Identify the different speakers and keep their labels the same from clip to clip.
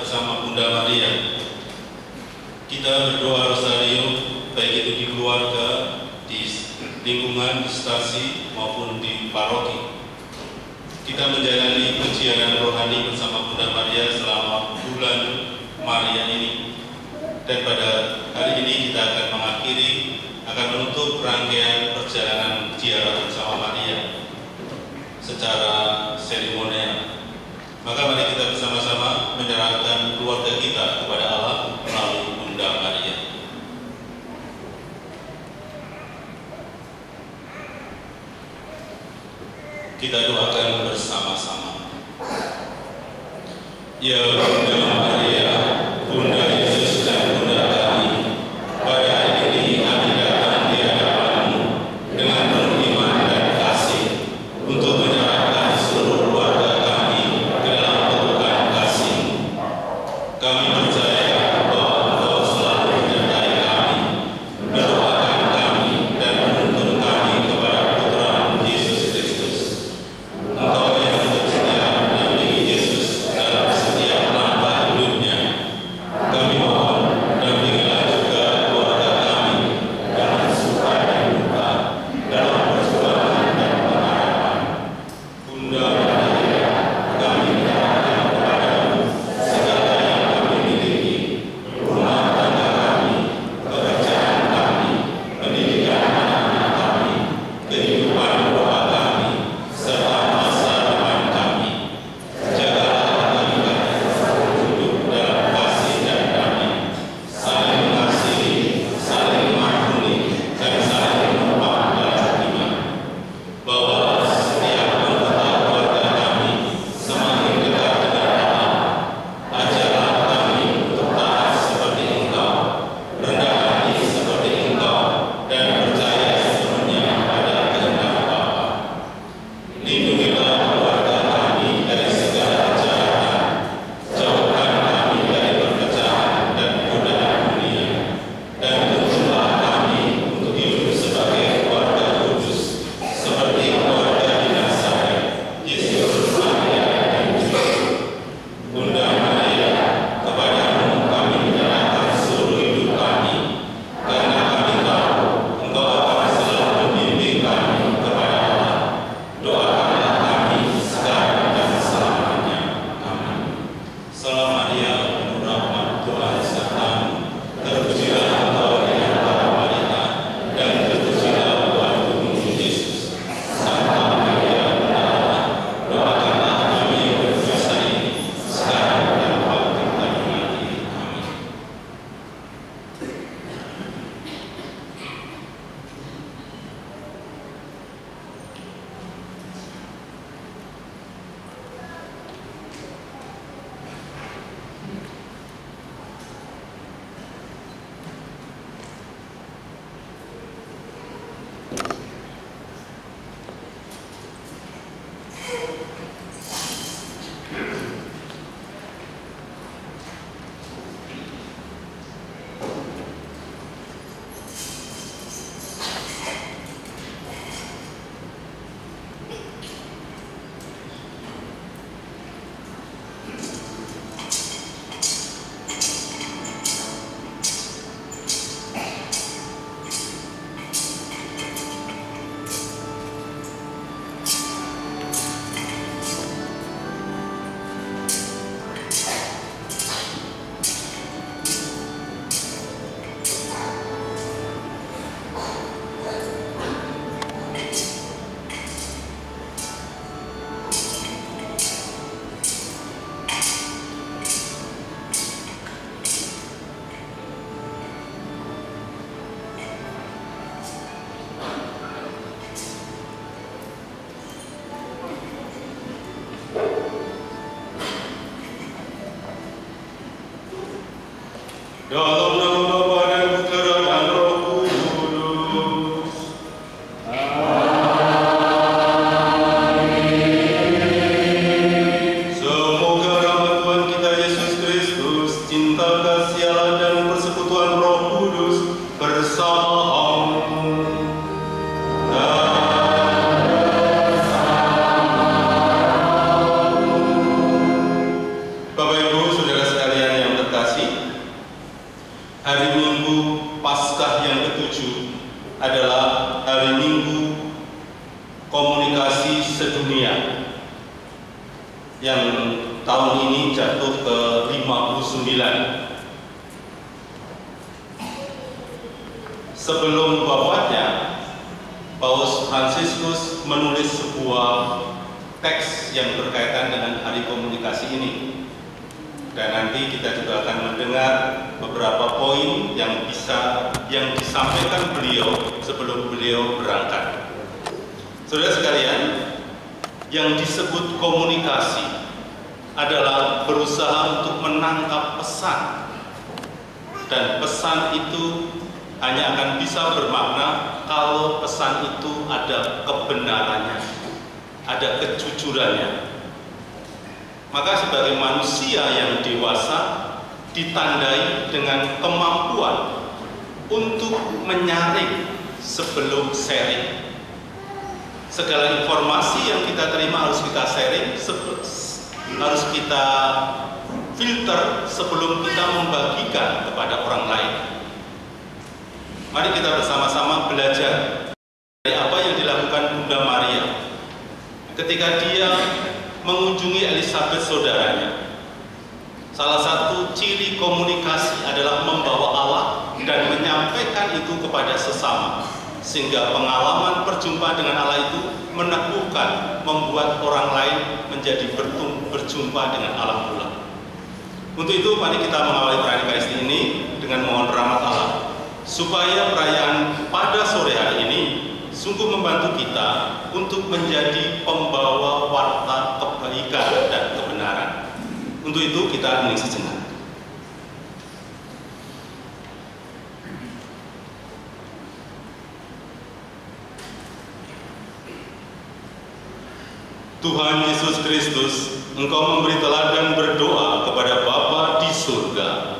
Speaker 1: bersama Bunda Maria. Kita berdoa rosario, baik itu di keluarga, di lingkungan, di stasi, maupun di paroki. Kita menjalani kejianan rohani bersama Bunda Maria selama bulan Maria ini. Dan pada hari ini kita akan menutup rangkaian perjalanan ziarah bersama Maria secara seremonial. Maka mari kita bersama-sama menyerahkan keluarga kita kepada Allah melalui Bunda Maria. Kita doakan bersama-sama. Ya Bunda Maria, Bunda Yesus dan Bunda kami, pada hari ini kami datang di hadapan-Mu dengan penuh iman dan kasih untuk menyerahkan seluruh keluarga kami ke dalam pelukan kasih-Mu. Kami percaya bahwa Engkau selalu menyertai kami, mendoakan kami dan menuntun kami kepada Putra Yesus Kristus. Engkau yang setia mendampingi Yesus dalam setiap langkah hidupnya. Kami mohon, dampingilah juga keluarga kami dalam suka dan duka, dalam perjuangan dan pengharapan. Bunda Maria, kami menyerahkan kepadamu segala yang kami miliki, rumah tangga kami, pekerjaan kami, pendidikan anak-anak kami, kehidupan doa kami, serta masa depan kami. Jagalah kami selalu hidup dalam kasih dan damai, saling mengasihi, saling mengampuni, dan saling menopang dalam iman. Bawalah setiap anggota keluarga kami semakin dekat dengan Allah. Ajarlah kami untuk taat seperti Engkau, rendah hati seperti Engkau, dan percaya sepenuhnya pada kehendak Bapa. Lindungilah keluarga kami dari segala kejahatan, jauhkan kami dari perpecahan dan godaan dunia, dan tuntunlah kami untuk hidup sebagai keluarga kudus, seperti keluarga di Nazaret, Yesus, Maria, dan Yusuf. Bunda Maria, kepadamu kami menyerahkan seluruh hidup kami, karena kami tahu Engkau akan selalu membimbing kami kepada Allah. Doakanlah kami sekarang dan selamanya. Amin. Salam Maria, penuh rahmat, Tuhan sertamu. Terpujilah Engkau di antara wanita, dan terpujilah buah tubuhmu Yesus. Santa Maria, Bunda Allah, doakanlah kami yang berdosa ini, sekarang dan waktu kami mati. Amin. Dalam nama Bapa dan Putra dan Roh Kudus. Semoga rahmat Tuhan kita Yesus Kristus, cinta kasih Allah dan persekutuan Roh Kudus bersamamu. Bapak Ibu, saudara sekalian, adalah Hari Minggu Komunikasi Sedunia yang tahun ini jatuh ke 59. Sebelum wafatnya, Paus Fransiskus menulis sebuah teks yang berkaitan dengan Hari Komunikasi ini. Dan nanti kita juga akan mendengar beberapa poin yang disampaikan beliau sebelum beliau berangkat. Saudara sekalian, yang disebut komunikasi adalah berusaha untuk menangkap pesan, dan pesan itu hanya akan bisa bermakna kalau pesan itu ada kebenarannya, ada kejujurannya. Maka sebagai manusia yang dewasa ditandai dengan kemampuan untuk menyaring sebelum sharing. Segala informasi yang kita terima harus kita sharing, harus kita filter sebelum kita membagikan kepada orang lain. Mari kita bersama-sama belajar dari apa yang dilakukan Bunda Maria ketika dia mengunjungi Elizabeth saudaranya. Salah satu ciri komunikasi adalah membawa Allah dan menyampaikan itu kepada sesama, sehingga pengalaman perjumpaan dengan Allah itu meneguhkan, membuat orang lain menjadi berjumpa dengan Allah pula. Untuk itu mari kita mengawali perayaan Ekaristi ini dengan mohon rahmat Allah, supaya perayaan pada sore hari ini sungguh membantu kita untuk menjadi pembawa warta kebaikan dan kebenaran. Untuk itu kita hening sejenak. Tuhan Yesus Kristus, Engkau memberi teladan berdoa kepada Bapa di surga.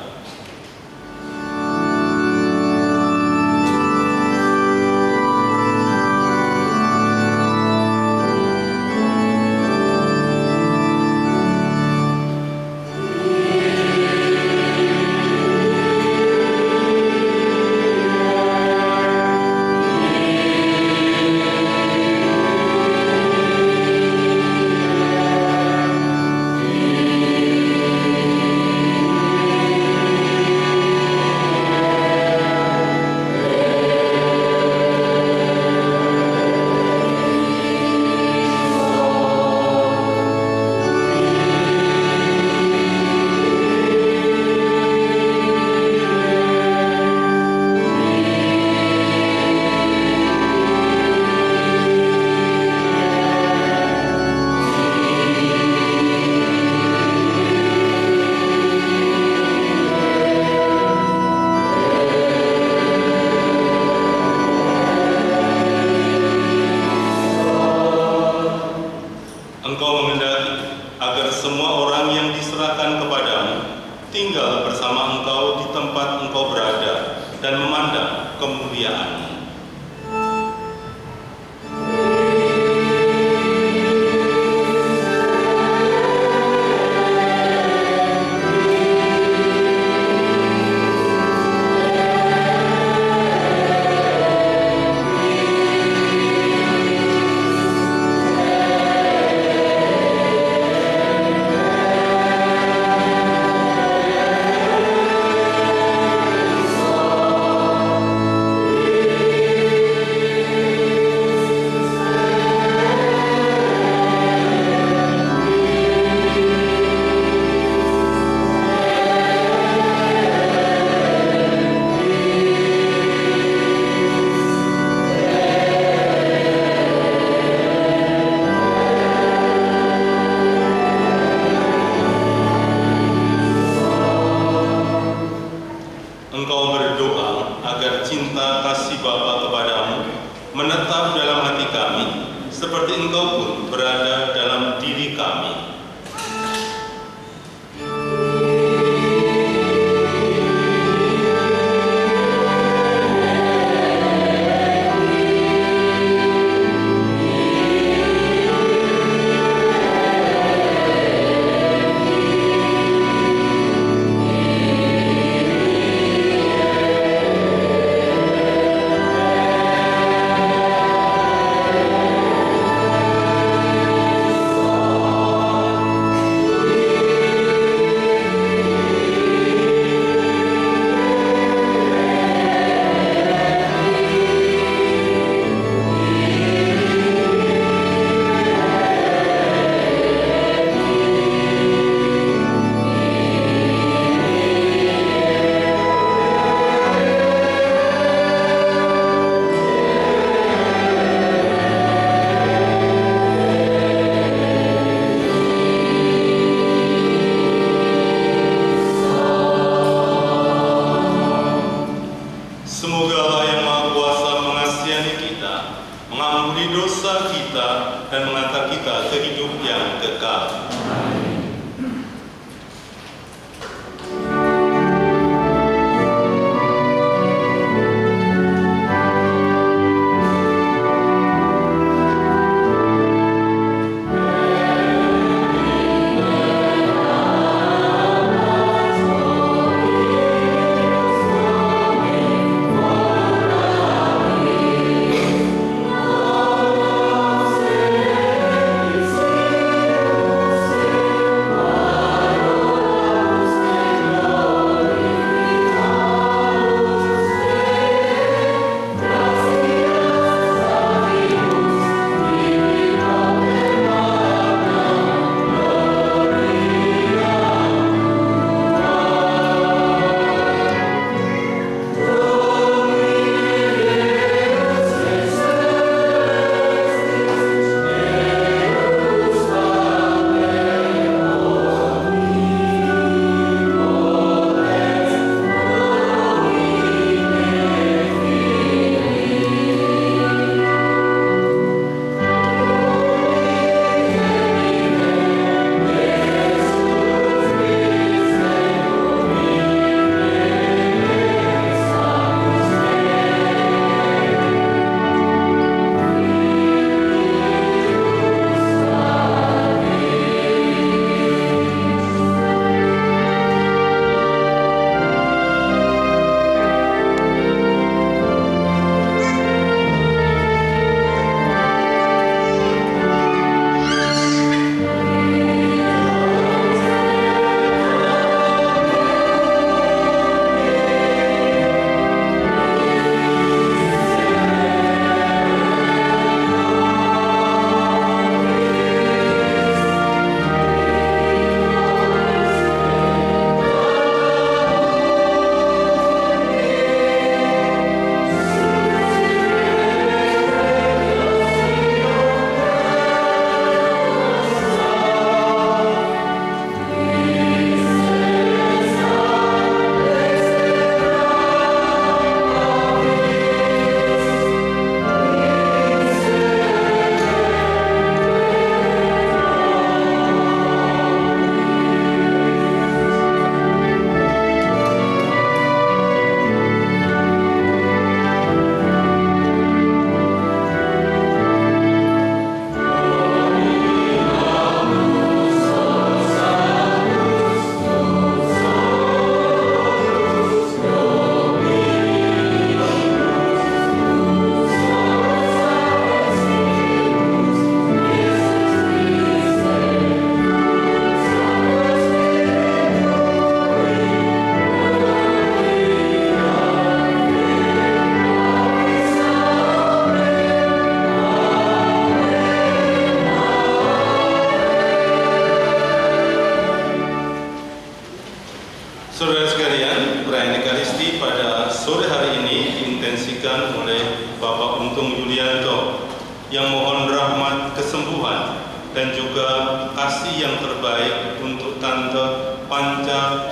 Speaker 1: Saudara sekalian, perayaan Ekaristi pada sore hari ini diintensikan oleh Bapak Untung Yulianto yang mohon rahmat kesembuhan dan juga kasih yang terbaik untuk Tante Panca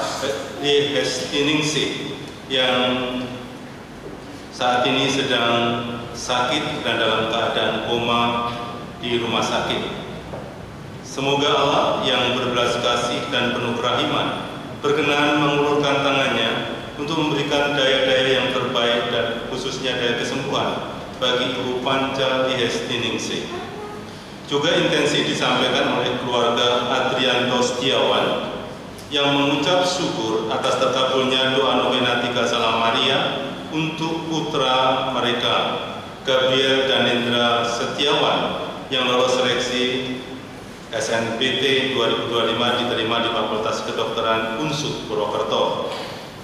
Speaker 1: Hestiningsih yang saat ini sedang sakit dan dalam keadaan koma di rumah sakit. Semoga Allah yang berbelas kasih dan penuh kerahiman berkenan mengulurkan tangannya untuk memberikan daya-daya yang terbaik dan khususnya daya kesembuhan bagi Ibu Panca Hestiningsih. Juga intensi disampaikan oleh keluarga Adrianto Setiawan yang mengucap syukur atas terkabulnya doa novena Tiga Salam Maria untuk putra mereka Gabriel Danendra Setiawan yang lolos seleksi SNPT 2025 diterima di Fakultas Kedokteran UNSUD Purwokerto.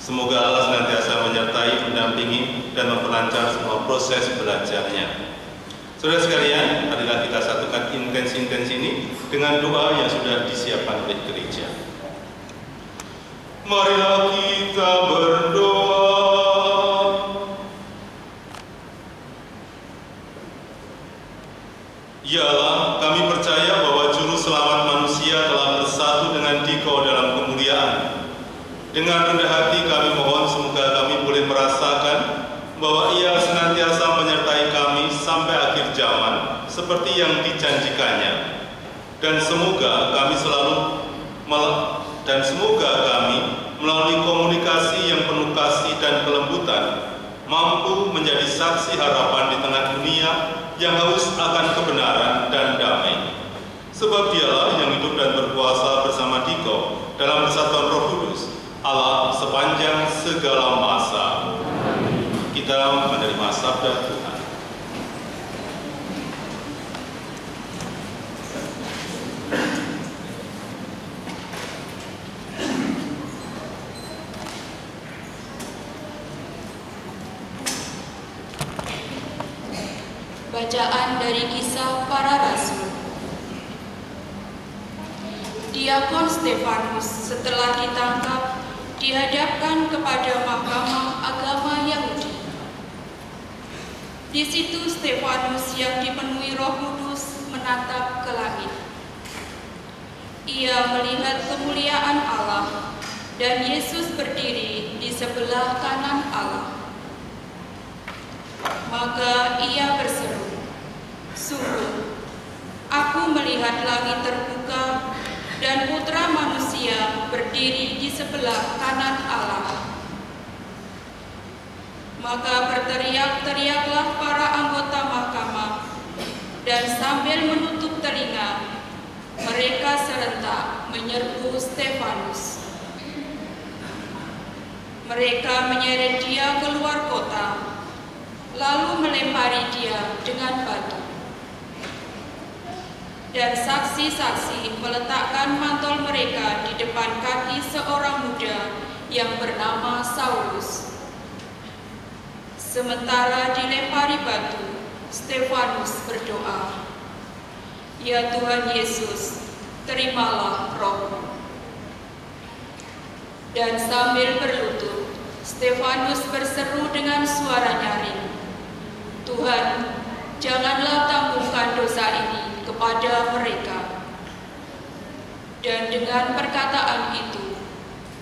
Speaker 1: Semoga Allah senantiasa menyertai, mendampingi, dan memperlancar semua proses belajarnya. Saudara sekalian, marilah kita satukan intensi-intensi ini dengan doa yang sudah disiapkan oleh gereja. Marilah kita berdoa. Ya Allah, kami percaya bahwa Juru Selamat manusia telah bersatu dengan Dikau dalam kemuliaan. Dengan rendah hati kami mohon semoga kami boleh merasakan bahwa Ia senantiasa menyertai kami sampai akhir zaman seperti yang dijanjikannya. Dan semoga kami melalui komunikasi yang penuh kasih dan kelembutan mampu menjadi saksi harapan di tengah dunia yang haus akan kebenaran dan damai. Sebab Dialah yang hidup dan berkuasa bersama Dikau dalam persatuan Roh Kudus, Allah sepanjang segala masa. Kita menerima sabda Tuhan.
Speaker 2: Bacaan dari Kisah Para Rasul. Diakon Stefanus setelah ditangkap dihadapkan kepada Mahkamah Agama Yahudi. Di situ Stefanus yang dipenuhi Roh Kudus menatap ke langit. Ia melihat kemuliaan Allah dan Yesus berdiri di sebelah kanan Allah. Maka ia berseru, "Sungguh, aku melihat langit terbuka dan Putra Manusia berdiri di sebelah kanan Allah." Maka berteriak-teriaklah para anggota mahkamah, dan sambil menutup telinga, mereka serentak menyerbu Stefanus. Mereka menyeret dia keluar kota, lalu melempari dia dengan batu. Dan saksi-saksi meletakkan mantel mereka di depan kaki seorang muda yang bernama Saulus. Sementara dilempari batu, Stefanus berdoa, "Ya Tuhan Yesus, terimalah rohku." Dan sambil berlutut, Stefanus berseru dengan suara nyaring, "Tuhan, janganlah tangguhkan dosa ini kepada mereka." Dan dengan perkataan itu,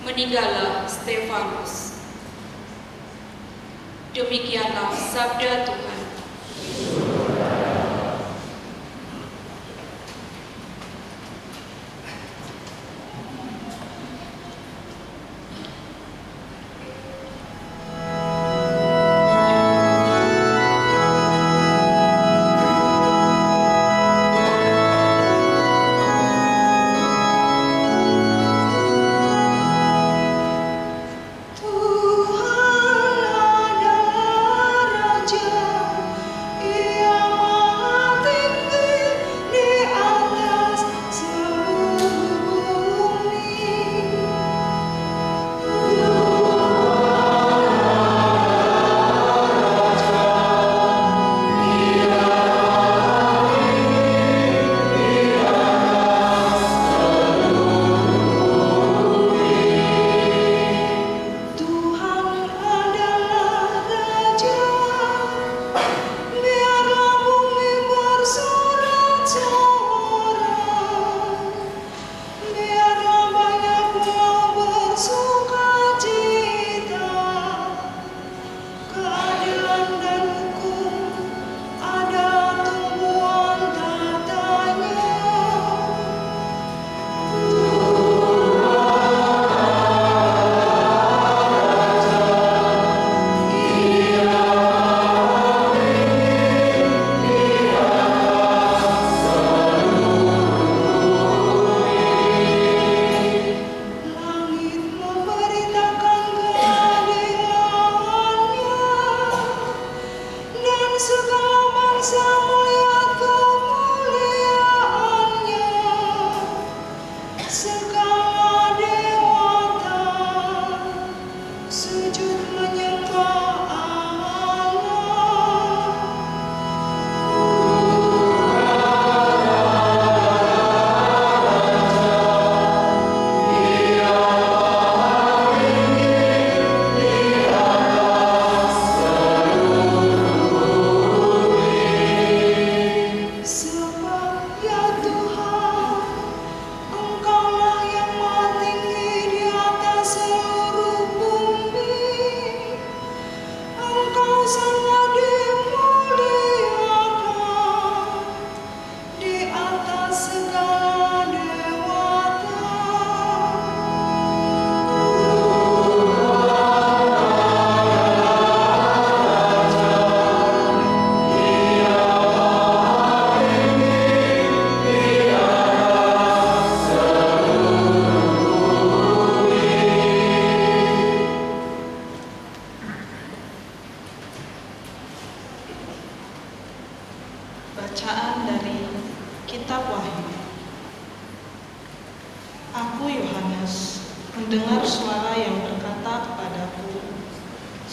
Speaker 2: meninggallah Stefanus. Demikianlah sabda Tuhan.
Speaker 3: Tuhan ada Raja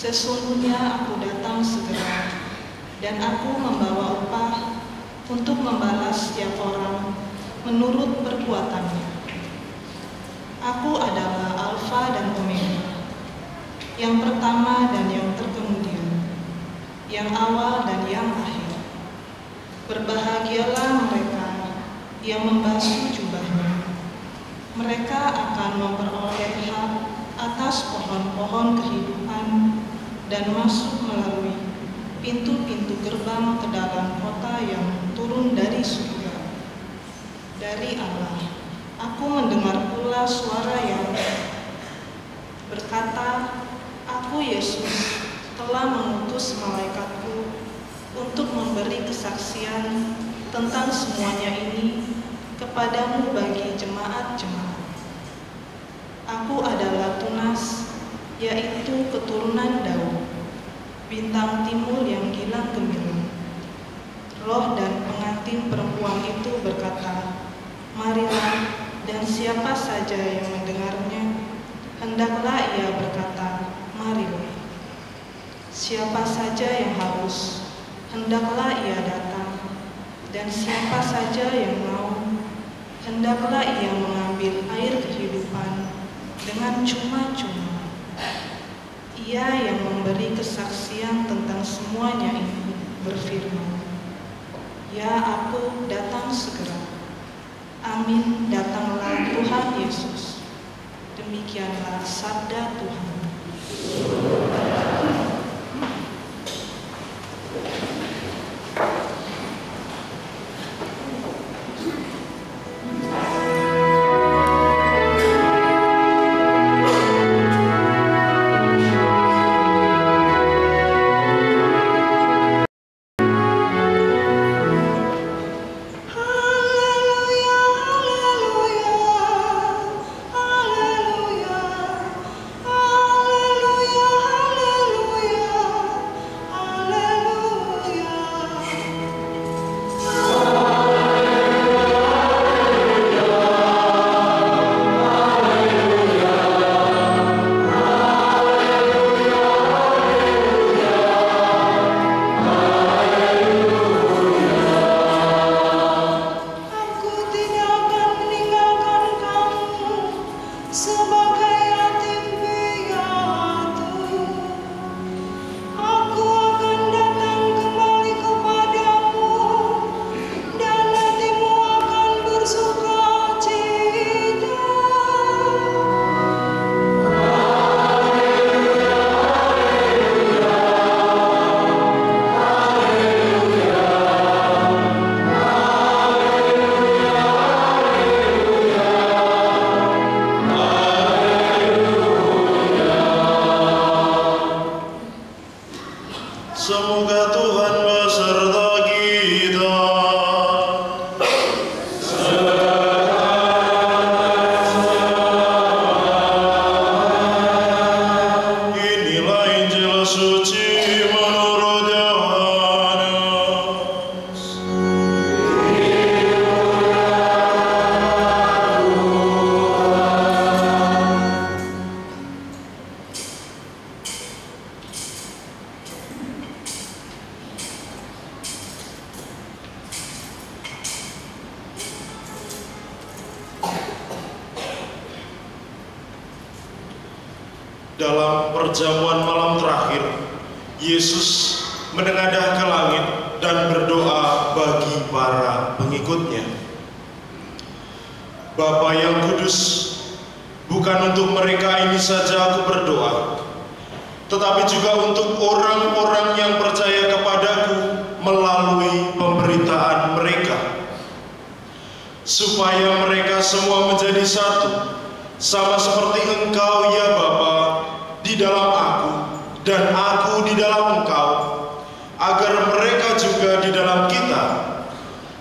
Speaker 3: Sesungguhnya aku datang segera, dan aku membawa upah untuk membalas setiap orang menurut perbuatannya. Aku adalah Alfa dan Omega, yang pertama dan yang terkemudian, yang awal dan yang akhir. Berbahagialah mereka yang membasuh jubahnya. Mereka akan memperoleh hak atas pohon-pohon kehidupan dan masuk melalui pintu-pintu gerbang ke dalam kota yang turun dari surga, dari Allah. Aku mendengar pula suara yang berkata, "Aku, Yesus, telah mengutus malaikatku untuk memberi kesaksian tentang semuanya ini kepadamu bagi jemaat-jemaat. Aku adalah Tunas, yaitu keturunan Daud, bintang timur yang gilang gemilang." Roh dan pengantin perempuan itu berkata, "Marilah," dan siapa saja yang mendengarnya, hendaklah ia berkata, "Marilah." Siapa saja yang haus, hendaklah ia datang, dan siapa saja yang mau, hendaklah ia mengambil air kehidupan dengan cuma-cuma. Ia yang memberi kesaksian tentang semuanya ini berfirman, "Ya, aku datang segera. Amin, datanglah Tuhan Yesus." Demikianlah sabda Tuhan.
Speaker 4: Semoga Tuhan beserta kita. Inilah Injil suci menurut Yohanes. Dalam perjamuan malam terakhir, Yesus menengadah ke langit dan berdoa bagi para pengikutnya. Bapa yang kudus, bukan untuk mereka ini saja aku berdoa, tetapi juga untuk orang-orang yang percaya kepadaku melalui pemberitaan mereka, supaya mereka semua menjadi satu, sama seperti Engkau ya Bapa di dalam aku dan aku di dalam Engkau, agar mereka juga di dalam kita,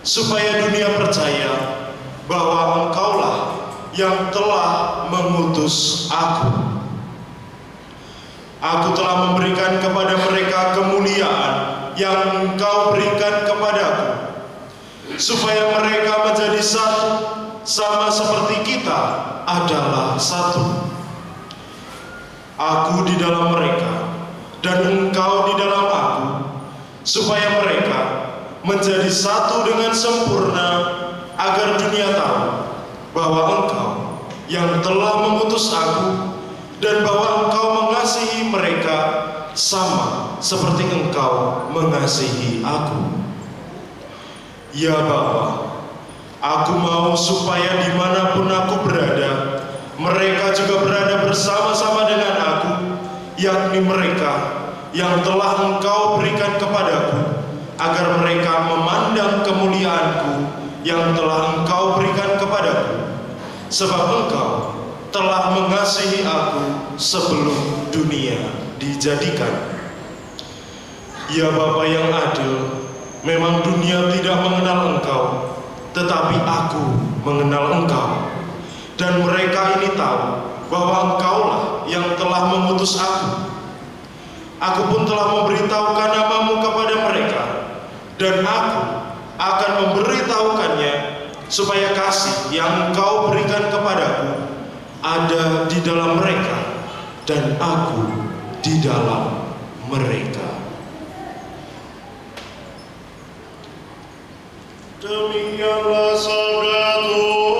Speaker 4: supaya dunia percaya bahwa Engkaulah yang telah mengutus aku. Aku telah memberikan kepada mereka kemuliaan yang Engkau berikan kepadaku, supaya mereka menjadi satu, sama seperti kita adalah satu. Aku di dalam mereka dan Engkau di dalam aku, supaya mereka menjadi satu dengan sempurna, agar dunia tahu bahwa Engkau yang telah mengutus aku, dan bahwa Engkau mengasihi mereka sama seperti Engkau mengasihi aku. Ya Bapa, aku mau supaya dimanapun aku berada, mereka juga berada bersama-sama dengan aku, yakni mereka yang telah Engkau berikan kepadaku, agar mereka memandang kemuliaanku yang telah Engkau berikan kepadaku, sebab Engkau telah mengasihi aku sebelum dunia dijadikan. Ya Bapa yang adil, memang dunia tidak mengenal Engkau, tetapi aku mengenal Engkau, dan mereka ini tahu bahwa Engkaulah yang telah mengutus aku. Aku pun telah memberitahukan namamu kepada mereka, dan aku akan memberitahukannya, supaya kasih yang Engkau berikan kepadaku ada di dalam mereka, dan aku di dalam mereka. Demikianlah sabda Tuhan.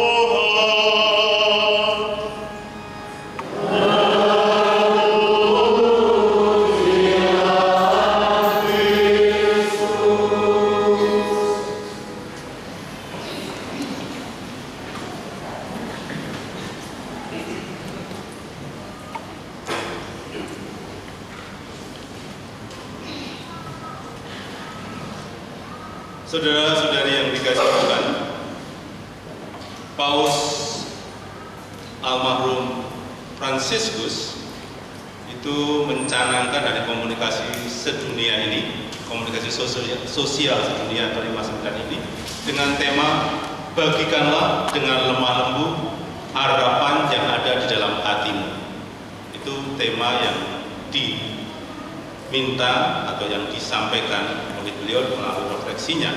Speaker 1: Saudara-saudari yang dikasihi Tuhan, Paus almarhum Fransiskus itu mencanangkan dari komunikasi sedunia ini, komunikasi sosial sedunia kelima sembilan ini, dengan tema bagikanlah dengan lemah lembut harapan yang ada di dalam hatimu. Itu tema yang diminta atau yang disampaikan oleh beliau melalui refleksinya.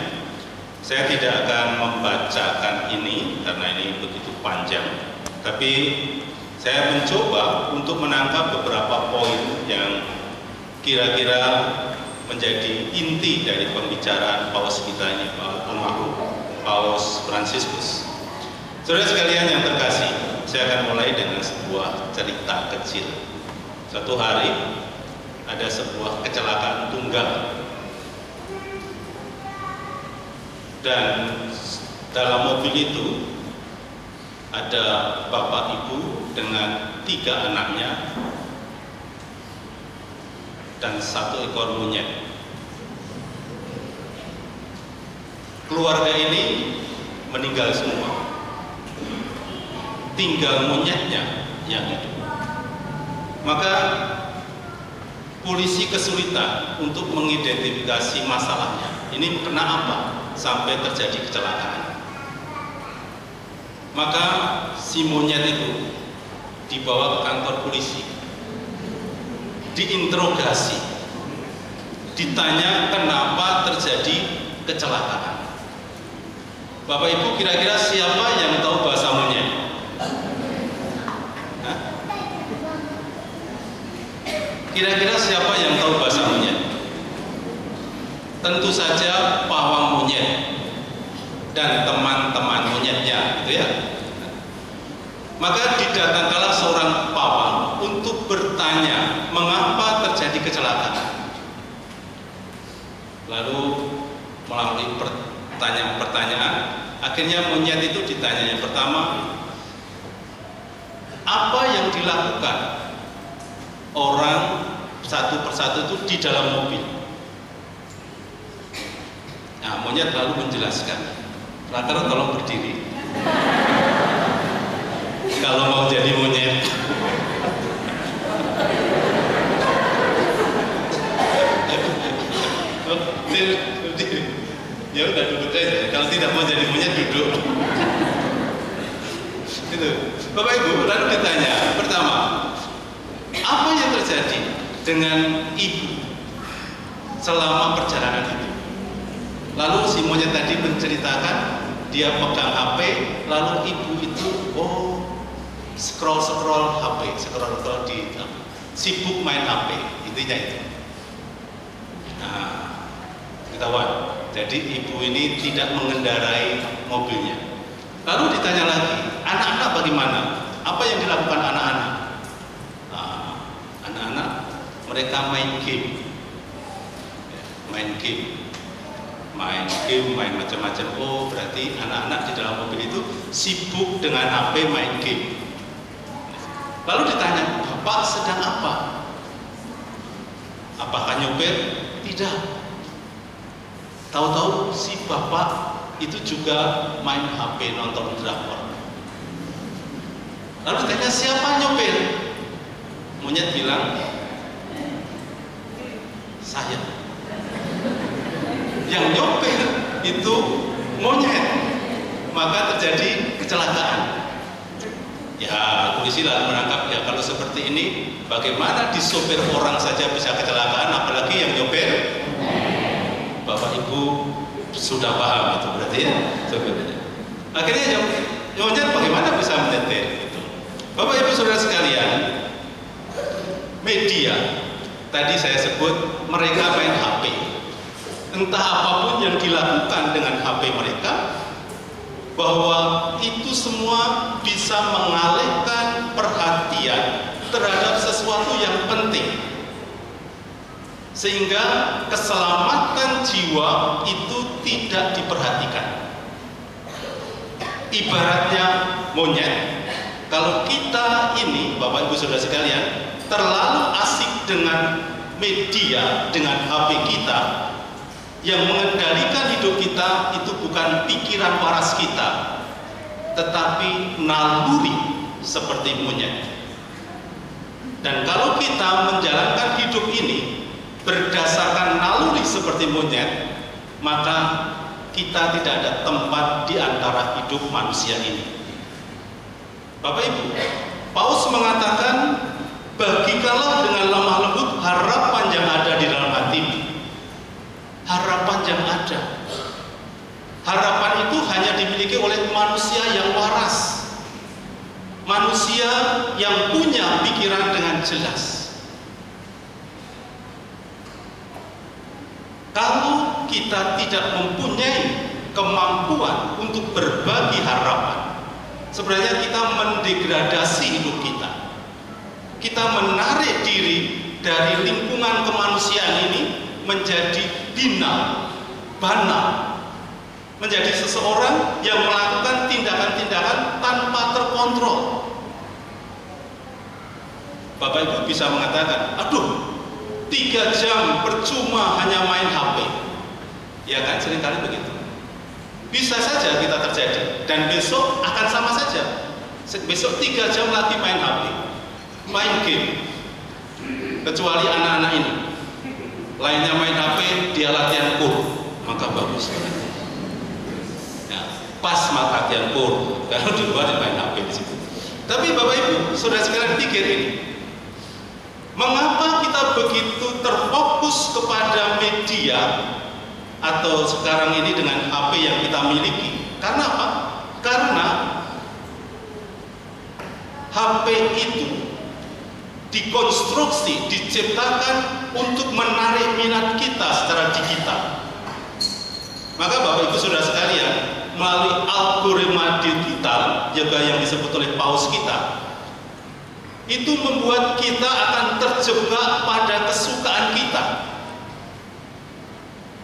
Speaker 1: Saya tidak akan membacakan ini karena ini begitu panjang, tapi saya mencoba untuk menangkap beberapa poin yang kira-kira menjadi inti dari pembicaraan Paus kita ini, almarhum Paus Fransiskus. Saudara sekalian yang terkasih, saya akan mulai dengan sebuah cerita kecil. Suatu hari ada sebuah kecelakaan tunggal, dan dalam mobil itu ada bapak ibu dengan 3 anaknya dan 1 ekor monyet. Keluarga ini meninggal semua, tinggal monyetnya yang hidup. Maka polisi kesulitan untuk mengidentifikasi masalahnya. Ini kena apa sampai terjadi kecelakaan? Maka si monyet itu dibawa ke kantor polisi, diinterogasi, ditanya kenapa terjadi kecelakaan. Bapak Ibu, kira-kira siapa yang tahu bahasa monyet? Hah? Kira-kira siapa yang tahu bahasa monyet? Tentu saja pawang monyet dan teman-teman monyetnya, gitu ya. Maka didatangkanlah seorang pawang untuk bertanya mengapa terjadi kecelakaan. Lalu melalui pertanyaan-pertanyaan, akhirnya monyet itu ditanya. Yang pertama, apa yang dilakukan orang satu persatu itu di dalam mobil? Nah, monyet lalu menjelaskan. Rata-rata tolong berdiri. Kalau mau jadi monyet. Berdiri. Ya udah duduk aja. Kalau tidak mau jadi monyet, duduk. Gitu. Bapak Ibu, lalu ditanya. Pertama, apa yang terjadi dengan ibu selama perjalanan itu? Lalu si monyet tadi menceritakan dia pegang HP, lalu ibu itu scroll HP, scroll di sibuk main HP, intinya itu.
Speaker 5: Nah, ketahuan. Jadi ibu ini tidak mengendarai mobilnya. Lalu ditanya lagi, anak-anak bagaimana? Apa yang dilakukan anak-anak? Nah, anak-anak mereka main game, main macam-macam. Oh, berarti anak-anak di dalam mobil itu sibuk dengan HP main game. Lalu ditanya, Bapak sedang apa? Apakah nyopir? Tidak. Tahu-tahu si bapak itu juga main HP, nonton drakor. Lalu ditanya, siapa nyopir? Monyet bilang, saya. Yang nyopir itu monyet. Maka terjadi kecelakaan. Ya, polisi lalu menangkap, ya kalau seperti ini bagaimana disopir orang saja bisa kecelakaan, apalagi yang nyopir? Bapak Ibu sudah paham itu berarti ya sopirnya. Akhirnya monyet bagaimana bisa menyetir gitu. Bapak Ibu Saudara sekalian, media tadi saya sebut mereka main HP. Entah apapun yang dilakukan dengan HP mereka, bahwa itu semua bisa mengalihkan perhatian terhadap sesuatu yang penting, sehingga keselamatan jiwa itu tidak diperhatikan. Ibaratnya monyet, kalau kita ini Bapak Ibu Saudara sekalian terlalu asik dengan media, dengan HP kita, yang mengendalikan hidup kita itu bukan pikiran waras kita, tetapi naluri seperti monyet. Dan kalau kita menjalankan hidup ini berdasarkan naluri seperti monyet, maka kita tidak ada tempat di antara hidup manusia ini. Bapak Ibu, Paulus mengatakan, bagikanlah dengan lemah lembut harapan yang ada di dalam hatimu. Harapan yang ada. Harapan itu hanya dimiliki oleh manusia yang waras, manusia yang punya pikiran dengan jelas. Kalau kita tidak mempunyai kemampuan untuk berbagi harapan, sebenarnya kita mendegradasi hidup kita. Kita menarik diri dari lingkungan kemanusiaan ini menjadi banal, menjadi seseorang yang melakukan tindakan-tindakan tanpa terkontrol. Bapak Ibu bisa mengatakan, aduh, 3 jam percuma hanya main HP. Ya kan, seringkali begitu. Bisa saja kita terjadi, dan besok akan sama saja. Besok 3 jam lagi main HP, main game. Kecuali anak-anak ini, lainnya main HP, dia latihan kur, maka bagus. Ya, pas maka latihan kur, kalau di luar dia main HP di situ. Tapi Bapak Ibu, Saudara sekalian pikir ini, mengapa kita begitu terfokus kepada media atau sekarang ini dengan HP yang kita miliki? Karena apa? Karena HP itu dikonstruksi, diciptakan untuk menarik minat kita secara digital. Maka Bapak Ibu Saudara sekalian, melalui algoritma digital juga yang disebut oleh paus kita, itu membuat kita akan terjebak pada kesukaan kita.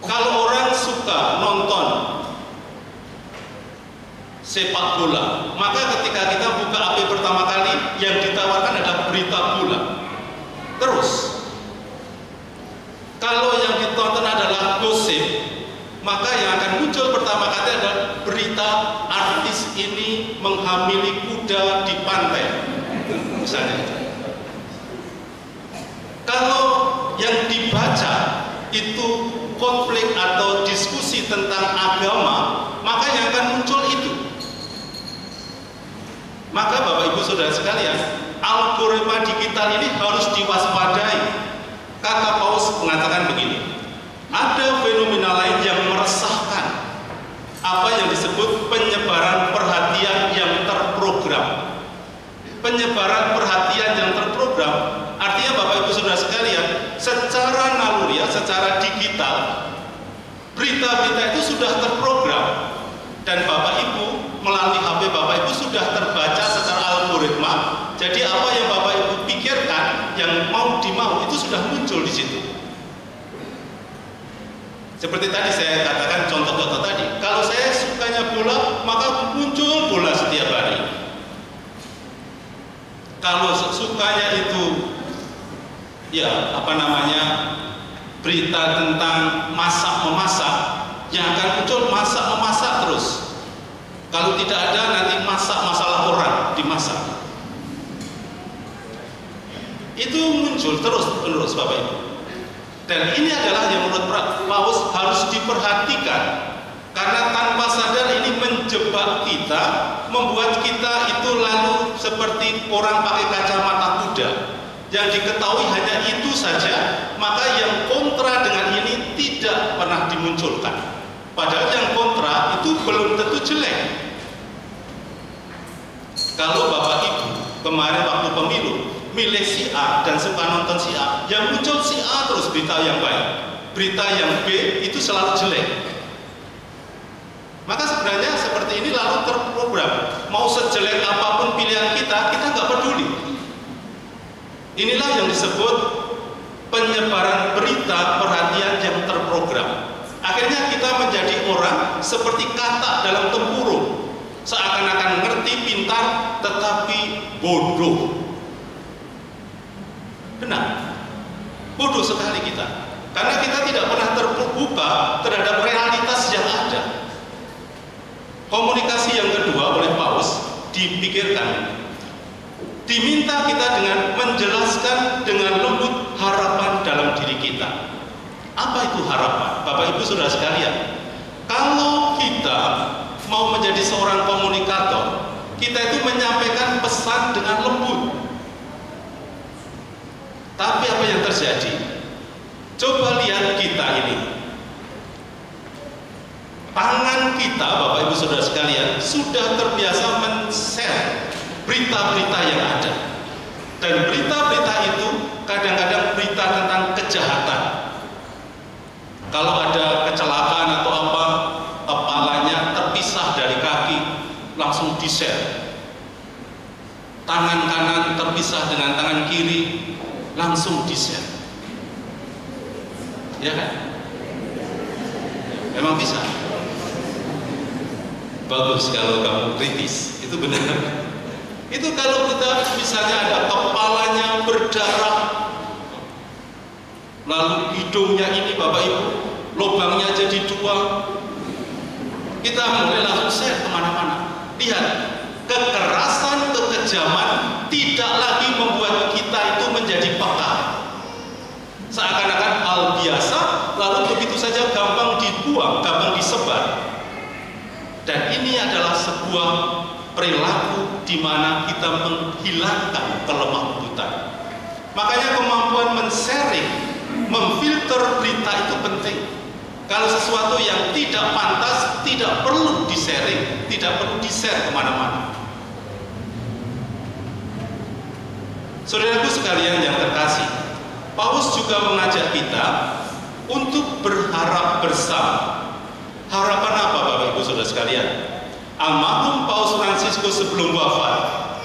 Speaker 5: Kalau orang suka nonton sepak bola, maka ketika kita buka HP pertama kali yang ditawarkan adalah berita bola. Terus kalau yang ditonton adalah gosip, maka yang akan muncul pertama kali adalah berita artis ini menghamili kuda di pantai, misalnya. Kalau yang dibaca itu konflik atau diskusi tentang agama, maka yang akan muncul itu. Maka Bapak Ibu Saudara sekalian, algoritma digital ini harus diwaspadai. Kata Paulus mengatakan begini, ada fenomena lain yang meresahkan, apa yang disebut penyebaran perhatian yang terprogram. Penyebaran perhatian yang terprogram artinya Bapak Ibu Saudara sekalian, secara naluri ya, secara digital, berita-berita itu sudah terprogram, dan Bapak Ibu melalui HP Bapak Ibu sudah terbaca secara algoritma. Jadi apa yang Bapak Ibu pikirkan, yang mau dimau itu sudah muncul di situ. Seperti tadi saya katakan contoh-contoh tadi, kalau saya sukanya bola, maka muncul bola setiap hari. Kalau sukanya itu ya berita tentang masak-memasak, yang akan muncul masak-memasak terus. Kalau tidak ada, nanti masak masalah orang dimasak. Itu muncul terus-menerus Bapak Ibu. Dan ini adalah yang menurut Paulus harus diperhatikan, karena tanpa sadar ini menjebak kita, membuat kita itu lalu seperti orang pakai kacamata kuda, yang diketahui hanya itu saja, maka yang kontra dengan ini tidak pernah dimunculkan. Padahal yang kontra itu belum tentu jelek. Kalau Bapak Ibu kemarin waktu pemilu milih si A dan suka nonton si A, yang muncul si A terus berita yang baik, berita yang B itu selalu jelek. Maka sebenarnya seperti ini lalu terprogram. Mau sejelek apapun pilihan kita nggak peduli. Inilah yang disebut penyebaran berita perhatian yang terprogram. Akhirnya kita menjadi orang seperti katak dalam tempurung, seakan-akan ngerti, pintar, tetapi bodoh. Benar, bodoh sekali kita, karena kita tidak pernah terbuka terhadap realitas yang ada. Komunikasi yang kedua oleh Paulus dipikirkan, diminta kita dengan menjelaskan dengan lembut harapan dalam diri kita. Apa itu harapan? Bapak Ibu Saudara sekalian, kalau kita mau menjadi seorang komunikator, kita itu menyampaikan pesan dengan lembut. Tapi apa yang terjadi? Coba lihat kita ini. Tangan kita, Bapak Ibu Saudara sekalian, sudah terbiasa men-share berita-berita yang ada. Dan berita-berita itu kadang-kadang berita tentang kejahatan. Kalau ada kecelakaan atau apa, kepalanya terpisah dari kaki, langsung di-share. Tangan kanan terpisah dengan tangan kiri, langsung di-share. Ya kan? Memang bisa. Bagus kalau kamu kritis, itu benar. Itu kalau kita misalnya ada kepalanya berdarah, lalu hidungnya ini Bapak Ibu, lubangnya jadi 2, kita mulai langsung share kemana-mana. Lihat, kekerasan, kekejaman tidak lagi membuat kita itu menjadi peka. Seakan-akan hal biasa, lalu begitu saja gampang dibuang, gampang disebar. Dan ini adalah sebuah perilaku di mana kita menghilangkan kelemah lembutan. Makanya kemampuan men-sharing, memfilter berita itu penting. Kalau sesuatu yang tidak pantas, tidak perlu di-sharing, tidak perlu di-share kemana-mana. Saudaraku sekalian yang terkasih, Paulus juga mengajak kita untuk berharap bersama. Harapan apa Bapak Ibu Saudara sekalian? Almarhum Paus Fransiskus sebelum wafat,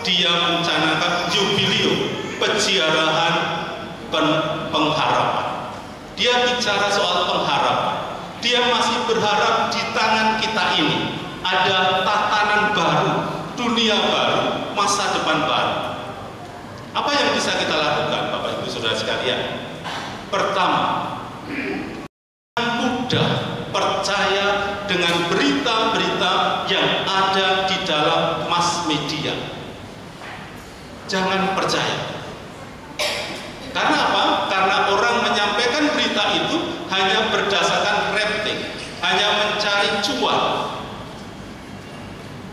Speaker 5: dia mencanangkan jubilium, peziarahan pengharapan. Dia bicara soal pengharapan. Dia masih berharap di tangan kita ini ada tatanan baru, dunia baru, masa depan baru. Apa yang bisa kita lakukan Bapak Ibu Saudara sekalian? Pertama, mudah percaya dengan berita-berita yang ada di dalam mass media. Jangan percaya. Karena apa? Karena orang menyampaikan berita itu hanya berdasarkan rating, hanya mencari cuan.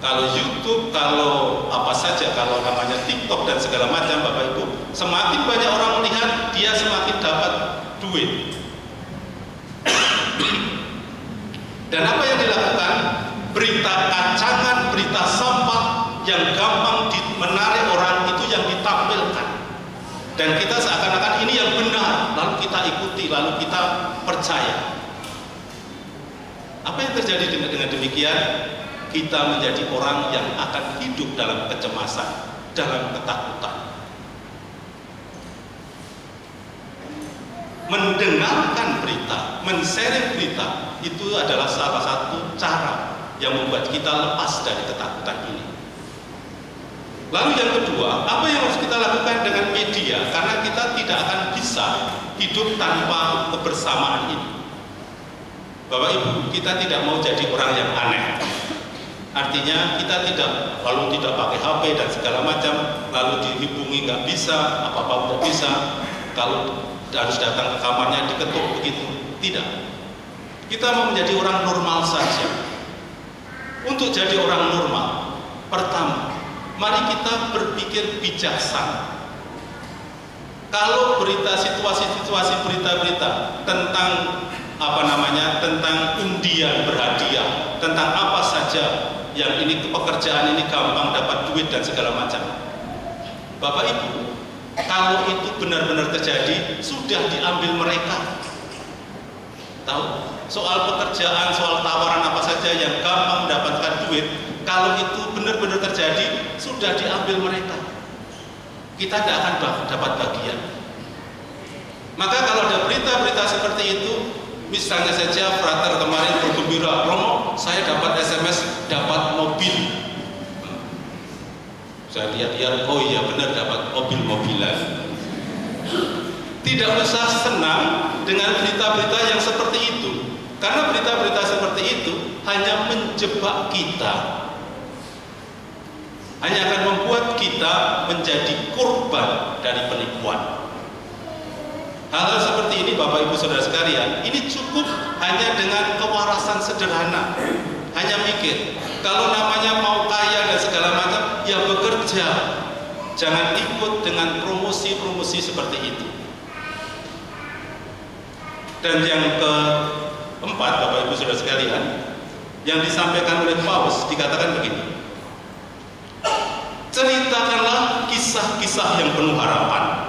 Speaker 5: Kalau YouTube, kalau apa saja, kalau namanya TikTok dan segala macam Bapak Ibu, semakin banyak orang melihat, dia semakin dapat duit. Dan apa yang dilakukan? Berita kacangan, berita sampah yang gampang menarik orang itu yang ditampilkan. Dan kita seakan-akan ini yang benar, lalu kita ikuti lalu kita percaya. Apa yang terjadi dengan demikian? Kita menjadi orang yang akan hidup dalam kecemasan, dalam ketakutan. Mendengarkan berita, men-sharing berita, itu adalah salah satu cara yang membuat kita lepas dari ketakutan ini. Lalu yang kedua, apa yang harus kita lakukan dengan media? Karena kita tidak akan bisa hidup tanpa kebersamaan ini. Bapak Ibu, kita tidak mau jadi orang yang aneh. Artinya kita tidak pakai HP dan segala macam, lalu dihubungi nggak bisa, apa-apa nggak bisa, kalau harus datang ke kamarnya diketuk begitu. Tidak. Kita mau menjadi orang normal saja. Untuk jadi orang normal, pertama, mari kita berpikir bijaksana. Kalau situasi-situasi berita-berita tentang tentang undian berhadiah, tentang apa saja yang ini pekerjaan ini gampang dapat duit dan segala macam. Bapak Ibu, kalau itu benar-benar terjadi, sudah diambil mereka. Tahu? Soal pekerjaan, soal tawaran apa saja yang gampang mendapatkan duit, kalau itu benar-benar terjadi, sudah diambil mereka. Kita tidak akan dapat bagian. Maka kalau ada berita-berita seperti itu, misalnya saja frater kemarin bergembira, Romo, saya dapat SMS, dapat mobil. Saya lihat-lihat, oh iya benar dapat mobil-mobilan. Tidak usah senang dengan berita-berita yang seperti itu, karena berita-berita seperti itu hanya menjebak kita, hanya akan membuat kita menjadi korban dari penipuan. Hal-hal seperti ini Bapak Ibu Saudara sekalian, ini cukup hanya dengan kewarasan sederhana. Hanya mikir, kalau namanya mau kaya dan segala macam, ya bekerja. Jangan ikut dengan promosi-promosi seperti itu. Dan yang keempat Bapak Ibu Saudara sekalian, yang disampaikan oleh Paulus dikatakan begini: ceritakanlah kisah-kisah yang penuh harapan.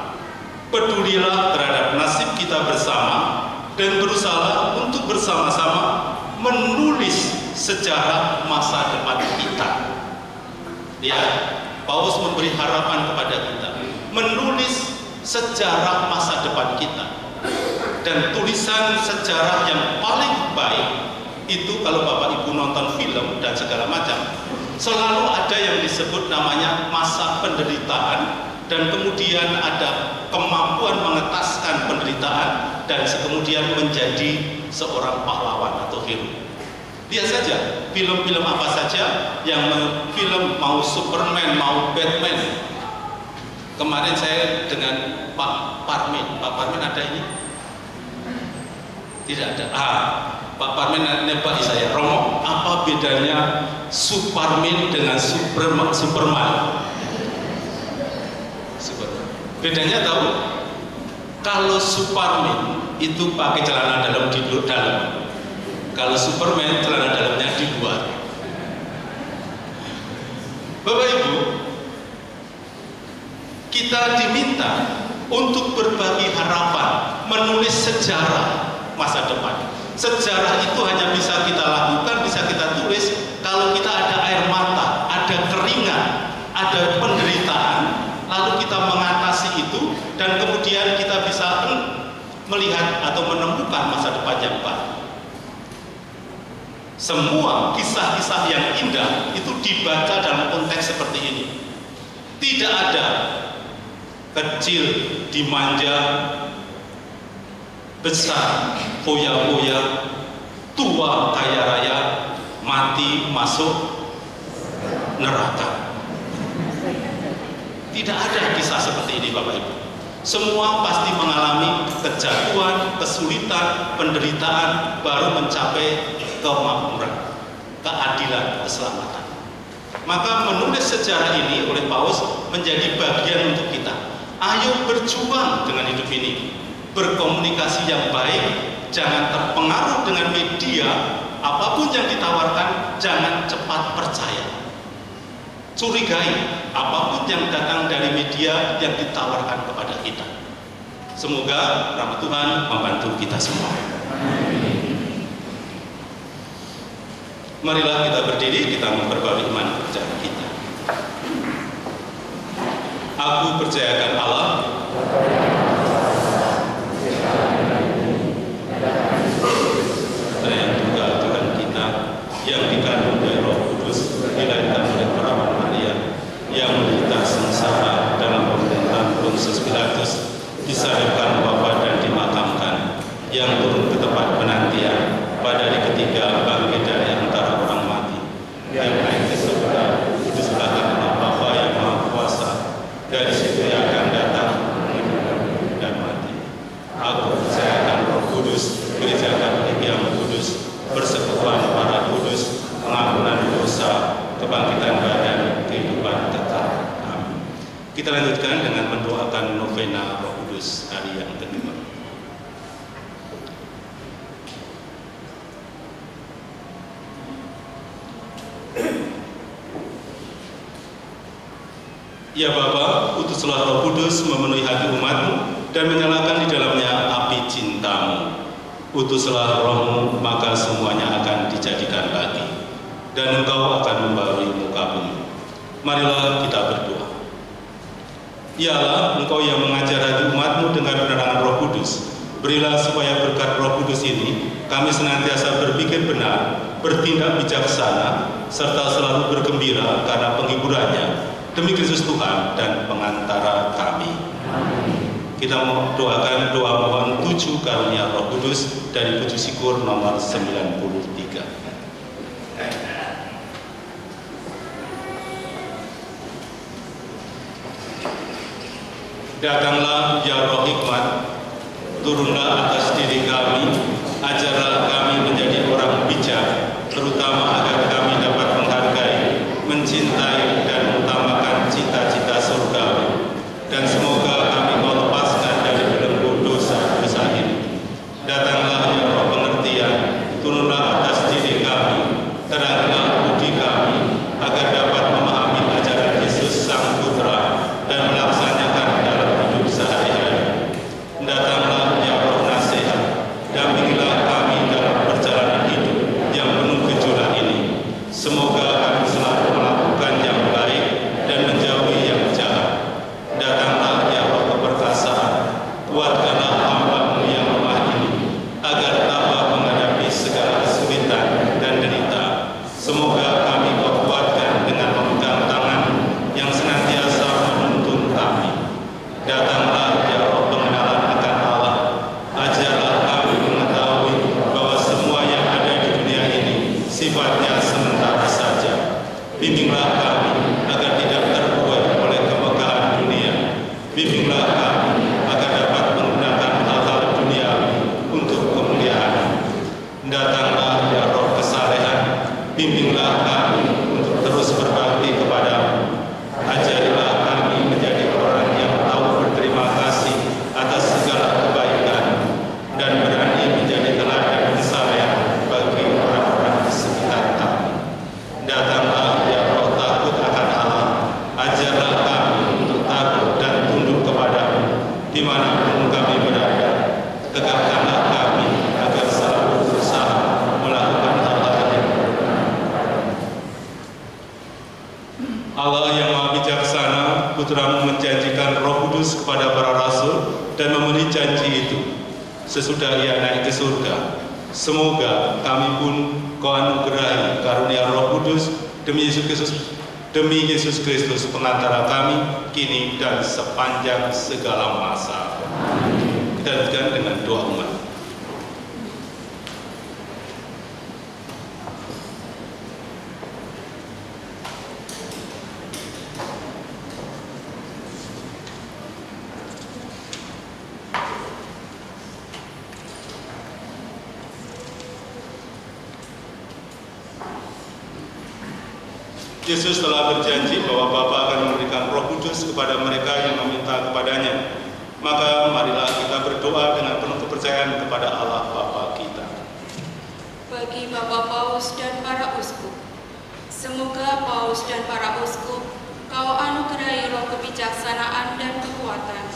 Speaker 5: Pedulilah terhadap nasib kita bersama dan berusaha untuk bersama-sama menulis sejarah masa depan kita. Ya, Paulus memberi harapan kepada kita, menulis sejarah masa depan kita. Dan tulisan sejarah yang paling baik itu kalau Bapak Ibu nonton film dan segala macam, selalu ada yang disebut namanya masa penderitaan, dan kemudian ada kemampuan mengetaskan penderitaan dan kemudian menjadi seorang pahlawan atau hero. Lihat saja film-film apa saja yang film, mau Superman, mau Batman. Kemarin saya dengan Pak Parmin ada ini? Tidak ada. Pak Parmin nembaki saya, Romo, apa bedanya Superman dengan Superman? Bedanya tahu? Kalau Superman itu pakai celana dalam di dalam. Kalau Superman celana dalamnya di luar. Bapak Ibu, kita diminta untuk berbagi harapan, menulis sejarah masa depan. Sejarah itu hanya bisa kita lakukan, bisa kita tulis kalau kita ada air mata, ada keringat, ada penderitaan, lalu kita mengatasi itu, dan kemudian kita bisa melihat atau menemukan masa depan yang baik. Semua kisah-kisah yang indah itu dibaca dalam konteks seperti ini. Tidak ada kecil dimanja, besar foya-foya, tua kaya raya, mati masuk neraka. Tidak ada kisah seperti ini Bapak Ibu. Semua pasti mengalami kejatuhan, kesulitan, penderitaan, baru mencapai kemakmuran, keadilan, keselamatan. Maka menulis sejarah ini oleh Paulus menjadi bagian untuk kita. Ayo berjuang dengan hidup ini, berkomunikasi yang baik, jangan terpengaruh dengan media, apapun yang ditawarkan, jangan cepat percaya. Curigai apapun yang datang dari media yang ditawarkan kepada kita. Semoga rahmat Tuhan membantu kita semua. Marilah kita berdiri, kita memperbarui iman percaya kita. Aku percayakan Allah, yang juga Tuhan kita, yang dikandung dari Roh Kudus, dilahirkan oleh perawan Maria, yang menderita sengsara dalam pemerintahan Pontius Pilatus, disalibkan, wafat dan dimakamkan, yang turun ke tempat penantian, pada hari ketiga bangkit dari antara orang mati, yang naik ke surga, di sebelah kanan Bapa yang Maha Kuasa, dari situ yang akan datang dan mati. Aku percayakan Roh Kudus, gereja Katolik yang kudus, persekutuan para kudus, pengampunan dosa, kebangkitan badan, kehidupan kekal. Amin. Kita lanjutkan dengan mendoakan novena Roh Kudus hari yang kedua. Ya Bapa, utuslah Roh Kudus memenuhi hati umat-Mu dan menyalakan di dalamnya api cinta-Mu. Utuslah Roh-Mu, maka semuanya akan dijadikan lagi, dan Engkau akan membarui muka bumi. Marilah kita berdoa. Ya Allah, Engkau yang mengajar hati umat-Mu dengan penerangan Roh Kudus, berilah supaya berkat Roh Kudus ini kami senantiasa berpikir benar, bertindak bijaksana, serta selalu bergembira karena penghiburannya, demi Kristus Tuhan dan pengantara kami. Kita doakan doa mohon 7 karunia Roh Kudus dari puji syukur nomor 93. Datanglah ya Roh Hikmat, turunlah atas diri kami, ajarlah kami menjadi orang bijak, terutama agar kami dapat menghargai, mencintai, dan mengutamakan cita-cita surgawi. Dan semoga kami Kau lepaskan dari belenggu dosa-dosa ini. Datanglah ya Roh pengertian, turunlah atas diri kami, terangilah budi kami, agar dapat memahami ajaran Yesus Sang Putra dan melaksanakan dalam hidup sehari-hari. Datanglah ya Roh nasihat, dampingilah kami dalam perjalanan hidup yang penuh gejolak ini. Semoga kami selalu melakukan yang baik dan menjauhi yang jahat. Datanglah ya Roh keperkasaan, kuatkanlah hamba-Mu yang lemah ini, agar tabah menghadapi segala kesulitan dan derita. Semoga kami Kau kuatkan dengan memegang tangan yang senantiasa menuntun kami. Datanglah ya Roh pengenalan akan Allah, ajarlah kami mengetahui bahwa semua yang ada di dunia ini sifatnya sementara saja. Bimbinglah kami agar tidak terbuai oleh kemegahan dunia. Bimbinglah kami agar dapat menggunakan hal-hal dunia untuk kemuliaan. Datanglah ya Roh kesalehan, bimbinglah kami untuk terus berbakti kepada-Mu. Ajarilah kami menjadi orang yang tahu berterima kasih atas segala kebaikan dan berani menjadi teladan kesalehan bagi orang-orang di sekitar kami. Datanglah ya Roh takut akan Allah, ajarlah kami untuk takut dan tunduk kepada-Mu dimanapun kami berada. Tegakkanlah kami agar selalu berusaha melakukan hal-hal yang benar. Allah yang Maha Bijaksana, Putra-Mu menjanjikan Roh Kudus kepada para rasul dan memenuhi janji itu sesudah Ia naik ke surga. Semoga kami pun Kau anugerahi karunia Roh Kudus demi Yesus Kristus pengantara kami kini dan sepanjang segala masa. Kita lanjutkan dengan doa umat. Yesus telah berjanji bahwa Bapa akan memberikan Roh Kudus kepada mereka yang meminta kepadanya. Maka marilah kita berdoa dengan penuh kepercayaan kepada Allah Bapa kita.
Speaker 2: Bagi Bapak Paus dan para uskup, semoga Paus dan para uskup Kau anugerahi roh kebijaksanaan dan kekuatan,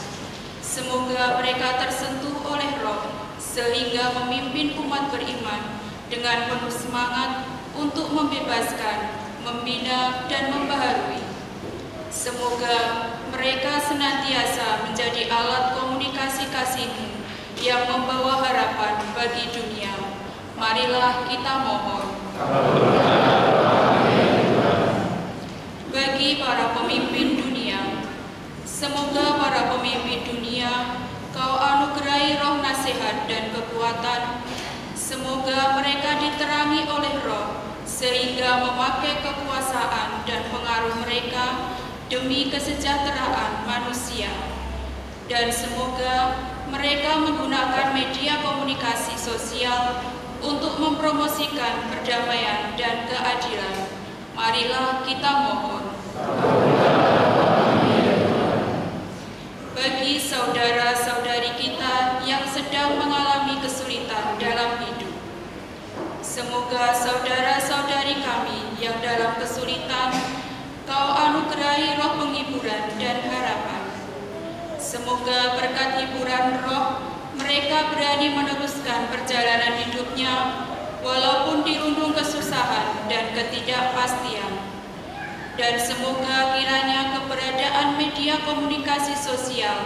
Speaker 2: Semoga mereka tersentuh oleh Roh sehingga memimpin umat beriman dengan penuh semangat untuk membebaskan, membina, dan membaharui. Semoga mereka senantiasa menjadi alat komunikasi kasih-Mu yang membawa harapan bagi dunia. Marilah kita mohon. Bagi para pemimpin dunia, semoga para pemimpin dunia Kau anugerahi roh nasihat dan kekuatan. Semoga mereka diterangi oleh Roh sehingga memakai kekuasaan dan pengaruh mereka demi kesejahteraan manusia. Dan semoga mereka menggunakan media komunikasi sosial untuk mempromosikan perdamaian dan keadilan. Marilah kita mohon. Bagi saudara-saudari kita yang sedang mengalami kesulitan dalam hidup, semoga saudara-saudari kami yang dalam kesulitan Kau anugerahi roh penghiburan dan harapan. Semoga berkat hiburan roh mereka berani meneruskan perjalanan hidupnya walaupun dirundung kesusahan dan ketidakpastian. Dan semoga kiranya keberadaan media komunikasi sosial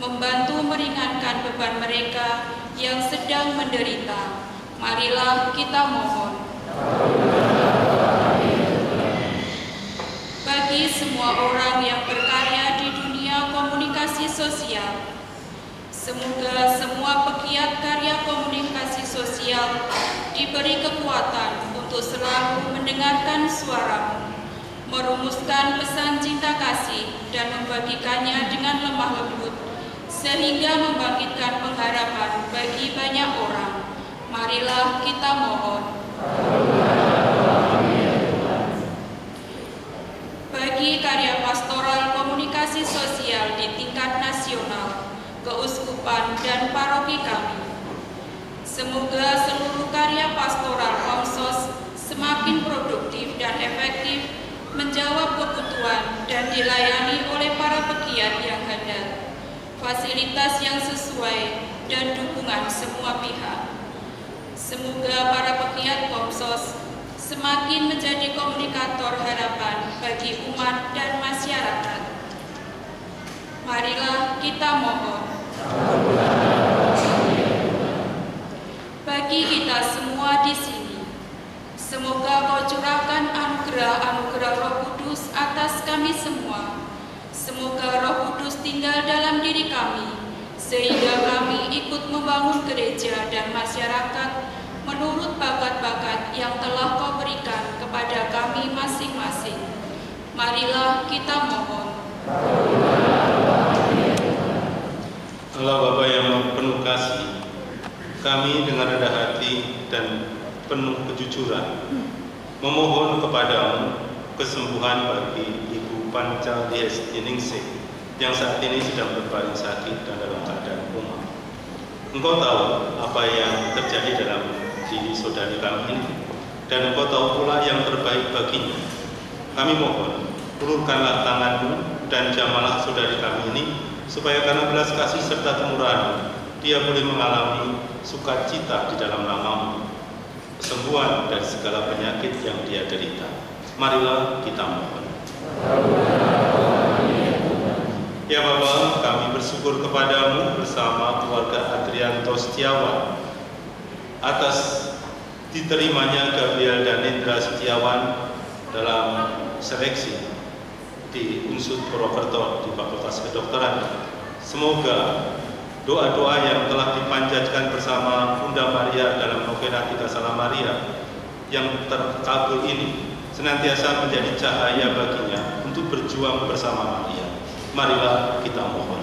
Speaker 2: membantu meringankan beban mereka yang sedang menderita. Marilah kita mohon. Bagi semua orang yang berkarya di dunia komunikasi sosial, semoga semua pegiat karya komunikasi sosial diberi kekuatan untuk selalu mendengarkan suara-Mu, merumuskan pesan cinta kasih dan membagikannya dengan lemah lembut, sehingga membangkitkan pengharapan bagi banyak orang. Marilah kita mohon. Bagi karya pastoral komunikasi sosial di tingkat nasional, keuskupan dan paroki kami, semoga seluruh karya pastoral Komsos semakin produktif dan efektif menjawab kebutuhan dan dilayani oleh para pegiat yang handal, fasilitas yang sesuai, dan dukungan semua pihak. Semoga para pegiat Komsos semakin menjadi komunikator harapan bagi umat dan masyarakat. Marilah kita mohon. Bagi kita semua di sini, semoga Kau curahkan anugerah-anugerah Roh Kudus atas kami semua. Semoga Roh Kudus tinggal dalam diri kami, sehingga kami ikut membangun gereja dan masyarakat menurut bakat-bakat yang telah Kau berikan kepada kami masing-masing. Marilah kita mohon.
Speaker 5: Allah Bapa yang penuh kasih, kami dengan rendah hati dan penuh kejujuran memohon kepadamu kesembuhan bagi Ibu Panca Diestiningsih yang saat ini sedang berbaring sakit dan dalam keadaan koma. Engkau tahu apa yang terjadi dalam diri saudari kami ini, dan Engkau tahu pula yang terbaik baginya. Kami mohon, ulurkanlah tangan-Mu dan jamalah saudari kami ini, supaya karena belas kasih serta kemurahan dia boleh mengalami sukacita di dalam nama-Mu, kesembuhan dari segala penyakit yang dia derita. Marilah kita mohon. Ya Bapa, kami bersyukur kepadamu bersama keluarga Adrianto Setiawan atas diterimanya Gabriel dan Indra Setiawan dalam seleksi di Unsud Purwokerto di Fakultas Kedokteran. Semoga doa-doa yang telah dipanjatkan bersama Bunda Maria dalam novena Tiga Salam Maria yang terkabul ini senantiasa menjadi cahaya baginya untuk berjuang bersama Maria. Marilah kita mohon.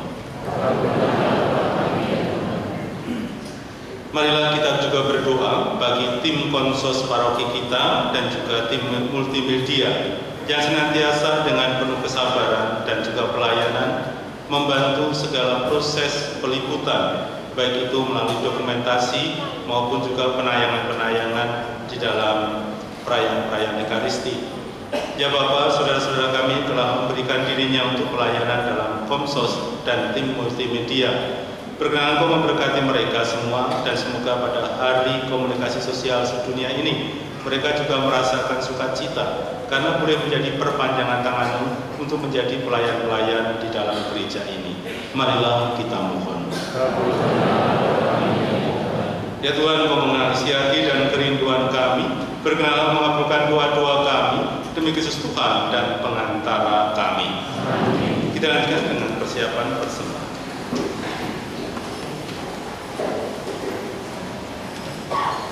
Speaker 5: Marilah kita juga berdoa bagi tim konsos paroki kita dan juga tim multimedia yang senantiasa dengan penuh kesabaran dan juga pelayanan membantu segala proses peliputan, baik itu melalui dokumentasi maupun juga penayangan-penayangan di dalam perayaan-perayaan Ekaristi. Ya Bapak, saudara-saudara kami telah memberikan dirinya untuk pelayanan dalam Komsos dan tim multimedia. Berkenan Engkau memberkati mereka semua dan semoga pada Hari Komunikasi Sosial Sedunia ini mereka juga merasakan sukacita karena boleh menjadi perpanjangan tangan untuk menjadi pelayan-pelayan di dalam gereja ini. Marilah kita mohon. Ya Tuhan, Engkau mengasihi dan kerinduan kami, berkenanlah mengabulkan doa-doa kami demi Kristus Tuhan dan pengantara kami. Kita lanjutkan dengan persiapan persembahan.
Speaker 6: Oh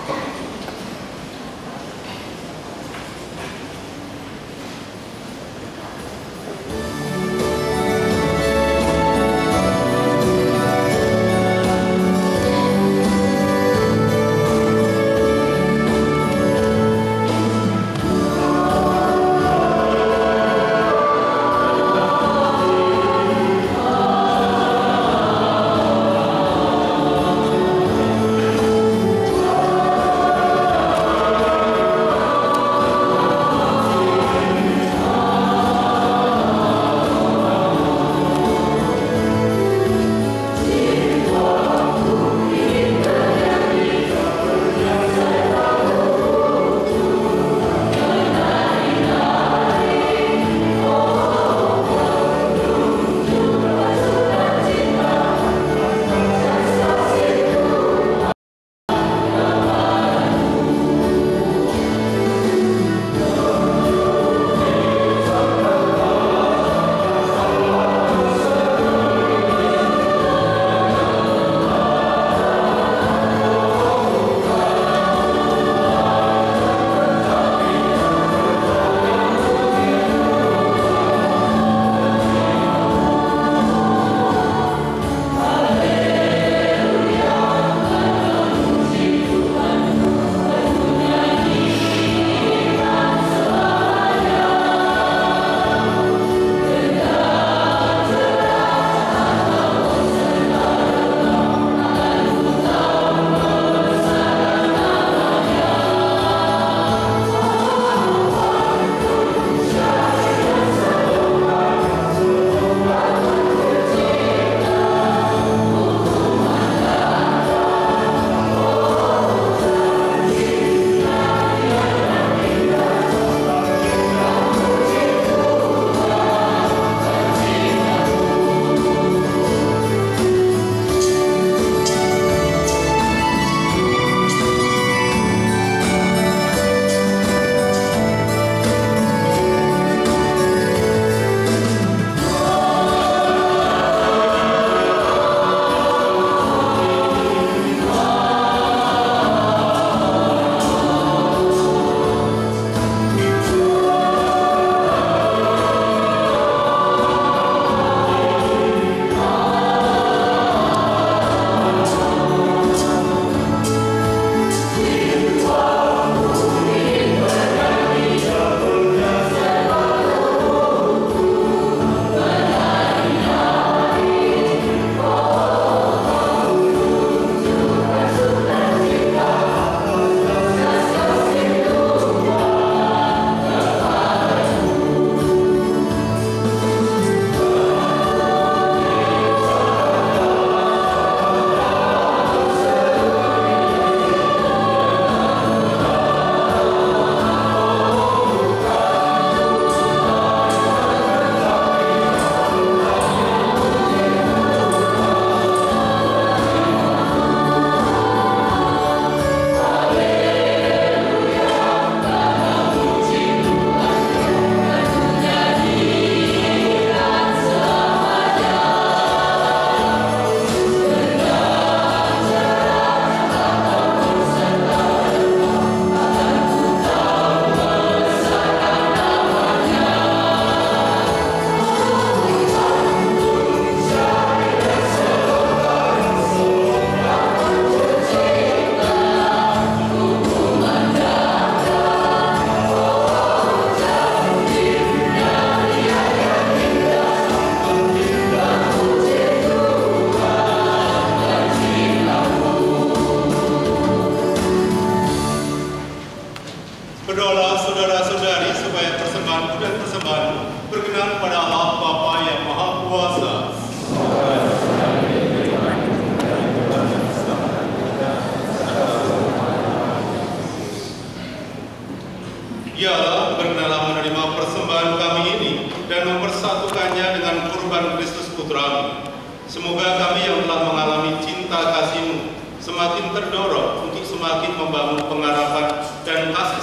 Speaker 5: Semoga kami yang telah mengalami cinta kasih-Mu semakin terdorong untuk semakin membangun pengharapan dan kasih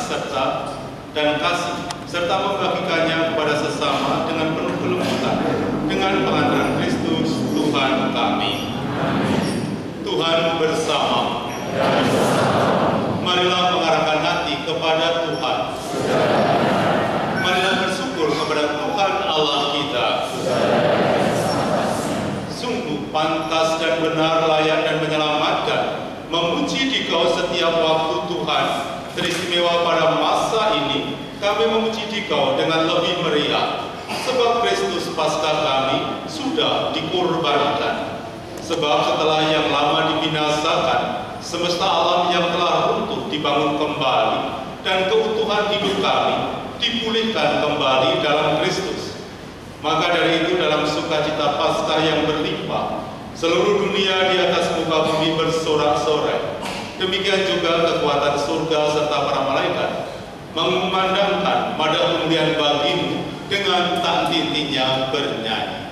Speaker 5: serta membagikannya kepada sesama dengan penuh kelembutan dengan pengantaran Kristus Tuhan kami. Tuhan bersama. Marilah mengarahkan hati kepada Tuhan. Marilah bersyukur kepada Tuhan Allah kita. Sungguh pantas dan benar, layak dan menyelamatkan memuji Dikau setiap waktu Tuhan. Teristimewa pada masa ini kami memuji Dikau dengan lebih meriah, sebab Kristus Paskah kami sudah dikorbankan. Sebab setelah yang lama dibinasakan, semesta alam yang telah runtuh dibangun kembali, dan keutuhan hidup kami dipulihkan kembali dalam Kristus. Maka dari itu dalam sukacita Paskah yang berlimpah, seluruh dunia di atas muka bumi bersorak-sorai. Demikian juga kekuatan surga serta para malaikat mengumandangkan mada kemuliaan bagi-Mu dengan tak henti-hentinya bernyanyi.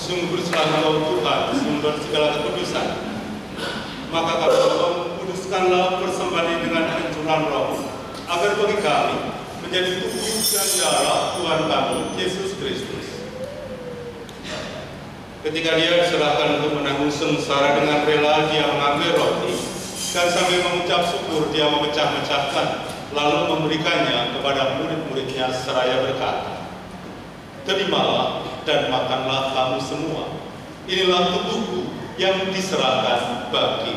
Speaker 5: Sungguh berserah Engkau Tuhan, sumber segala kekudusan. Maka kami mohon, kuduskanlah persembahan dengan pencurahan Roh, agar bagi kami menjadi tubuh dan darah Tuhan kami, Yesus Kristus. Ketika Dia diserahkan untuk menanggung sengsara dengan rela, Dia mengambil roti, dan sambil mengucap syukur Dia memecah-mecahkan, lalu memberikannya kepada murid-muridnya seraya berkata, "Terimalah dan makanlah kamu semua. Inilah tubuhku yang diserahkan bagi."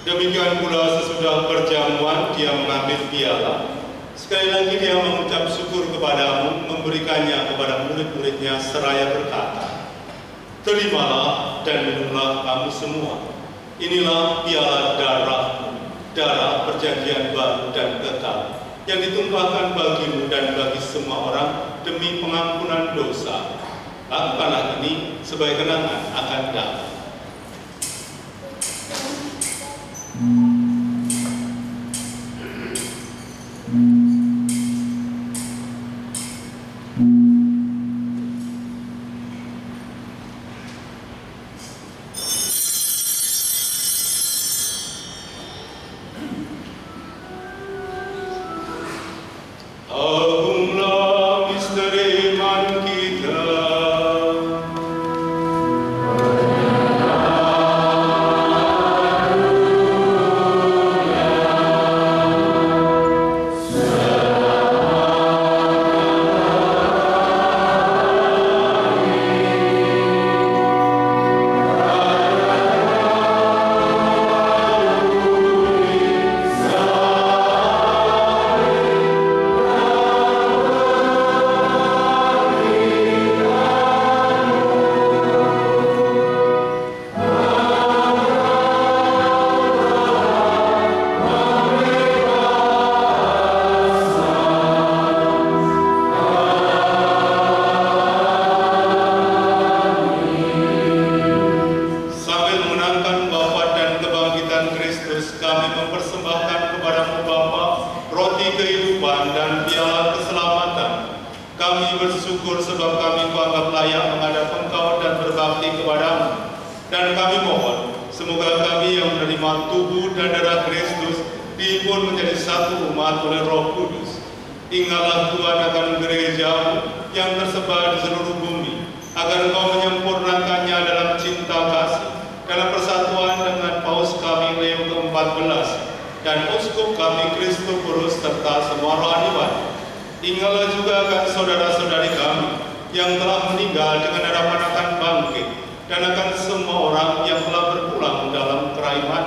Speaker 5: Demikian pula sesudah perjamuan Dia mengambil piala. Sekali lagi Dia mengucap syukur kepadamu, memberikannya kepada murid-muridnya seraya berkata, "Terimalah dan minumlah kamu semua. Inilah piala darahku, darah perjanjian baru dan kekal, yang ditumpahkan bagimu dan bagi semua orang demi pengampunan dosa. Lakukanlah ini sebagai kenangan akan damai." Agunglah misteri iman kita. roti kehidupan dan piala keselamatan. Kami bersyukur sebab kami kuanggap layak menghadap Engkau dan berbakti kepadamu. Dan kami mohon, semoga kami yang menerima tubuh dan darah Kristus dihimpun menjadi satu umat oleh Roh Kudus. Ingatlah Tuhan akan gereja-Mu yang tersebar di seluruh bumi, agar Engkau menyempurnakannya dalam cinta kasih, dalam persatuan dengan Paus kami Leo ke-14 dan Uskup kami Kristoforus serta semua rohaniwan. Ingatlah juga akan saudara-saudari kami yang telah meninggal dengan harapan akan bangkit, dan akan semua orang yang telah berpulang dalam keraiman.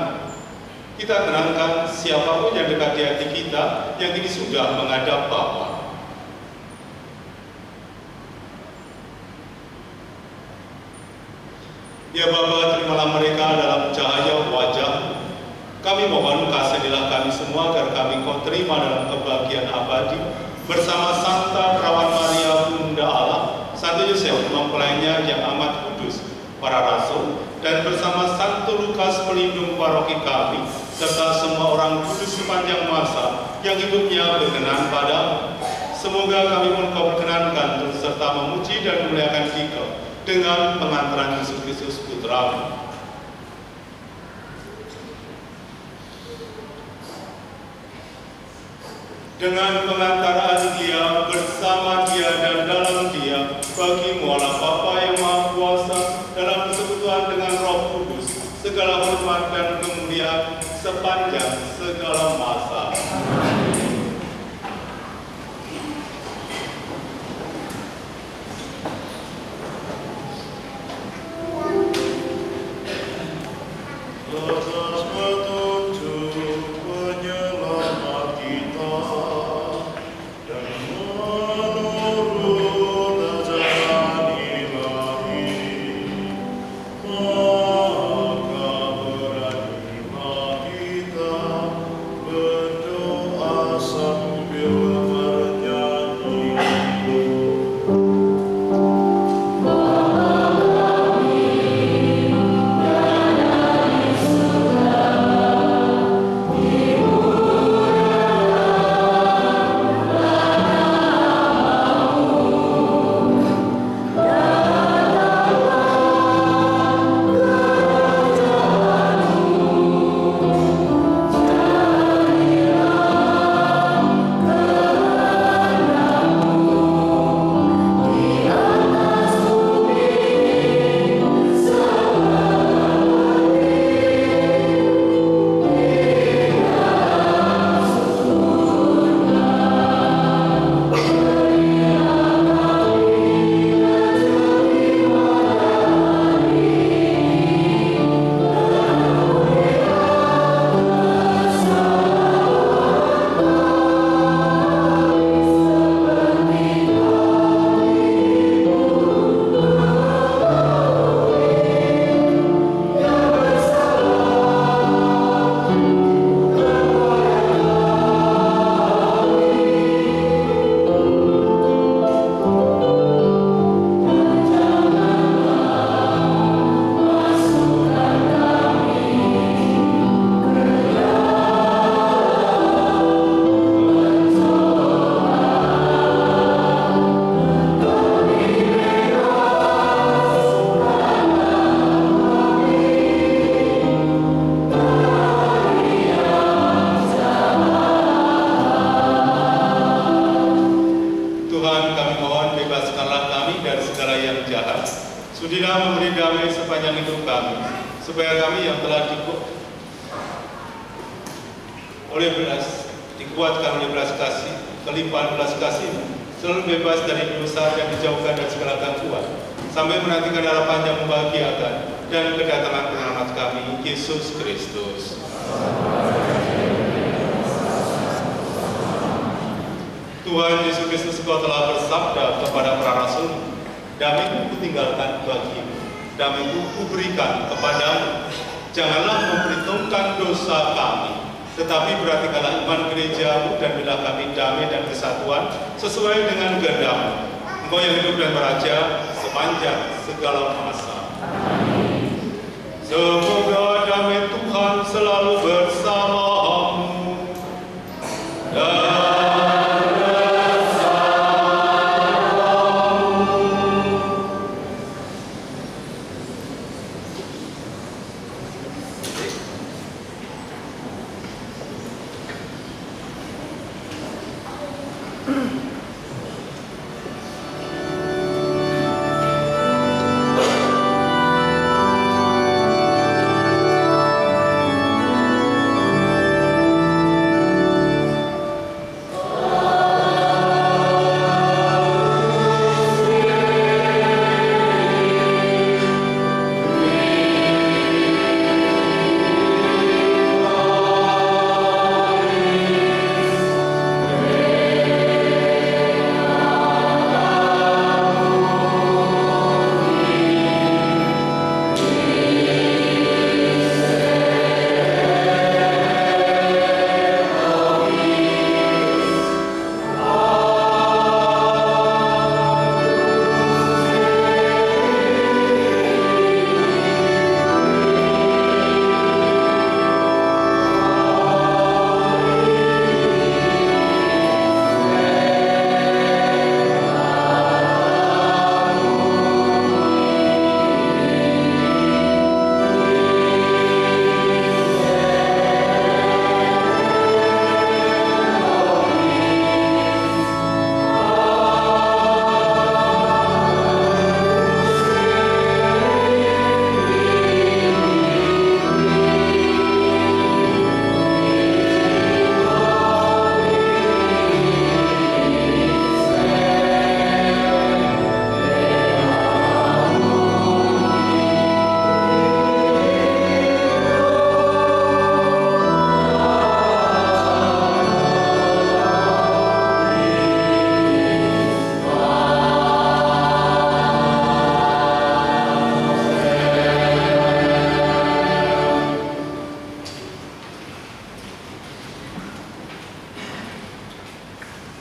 Speaker 5: Kita kenangkan siapapun yang dekat di hati kita yang kini sudah menghadap Bapa. Ya Bapa, terimalah mereka dalam cahaya wajah. Kami mohon kasihanilah kami semua agar kami Kau terima dalam kebahagiaan abadi bersama Santa Perawan Maria Bunda Allah, Santo Yosef mempelainya yang amat kudus, para rasul, dan bersama Santo Lukas pelindung paroki kami, serta semua orang kudus sepanjang masa yang hidupnya berkenan padamu. Semoga kami pun Kau perkenankan turut serta memuji dan memuliakan Dikau dengan pengantaran Yesus Kristus Putra-Mu. Dengan pengantaraan Dia, bersama Dia, dan dalam Dia, bagi-Mu Allah Bapa yang Maha Kuasa, dalam persekutuan dengan Roh Kudus, segala hormat dan kemuliaan sepanjang segala masa. Sudilah memberi damai sepanjang hidup kami, supaya kami yang telah dikuatkan oleh belas kasih, kelimpahan belas kasih, selalu bebas dari dosa dan dijauhkan dari segala gangguan, sampai menantikan harapan yang membahagiakan dan kedatangan penyelamat kami, Yesus Kristus. Tuhan Yesus Kristus, Kau telah bersabda kepada para rasul, damai-Ku kutinggalkan bagimu, damai-Ku kuberikan kepadamu. Janganlah memperhitungkan dosa kami, tetapi perhatikanlah iman gereja-Mu dan berilah kami damai dan kesatuan sesuai dengan kehendak-Mu. Engkau yang hidup dan beraja sepanjang segala masa. Semoga damai Tuhan selalu bersamamu.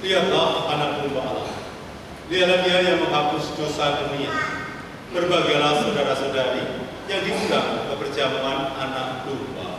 Speaker 6: Lihatlah anak domba Allah. Dialah dia yang menghapus dosa dunia. Berbahagialah saudara-saudari yang diundang ke perjamuan anak domba.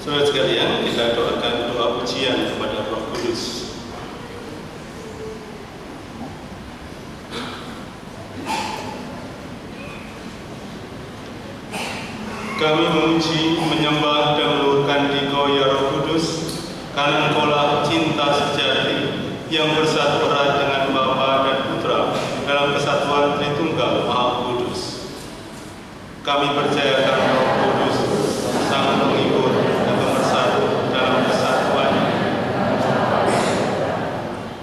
Speaker 5: Saudara sekalian, kita doakan doa pujian kepada Roh Kudus. Kami memuji, menyembah dan meluluhkan Dikau ya Roh Kudus, karena Engkaulah cinta sejati yang bersatu erat dengan Bapa dan Putra dalam kesatuan Tritunggal Maha Kudus. Kami percayakan Roh Kudus, Sang Penghibur dan Pemersatu dalam kesatuan.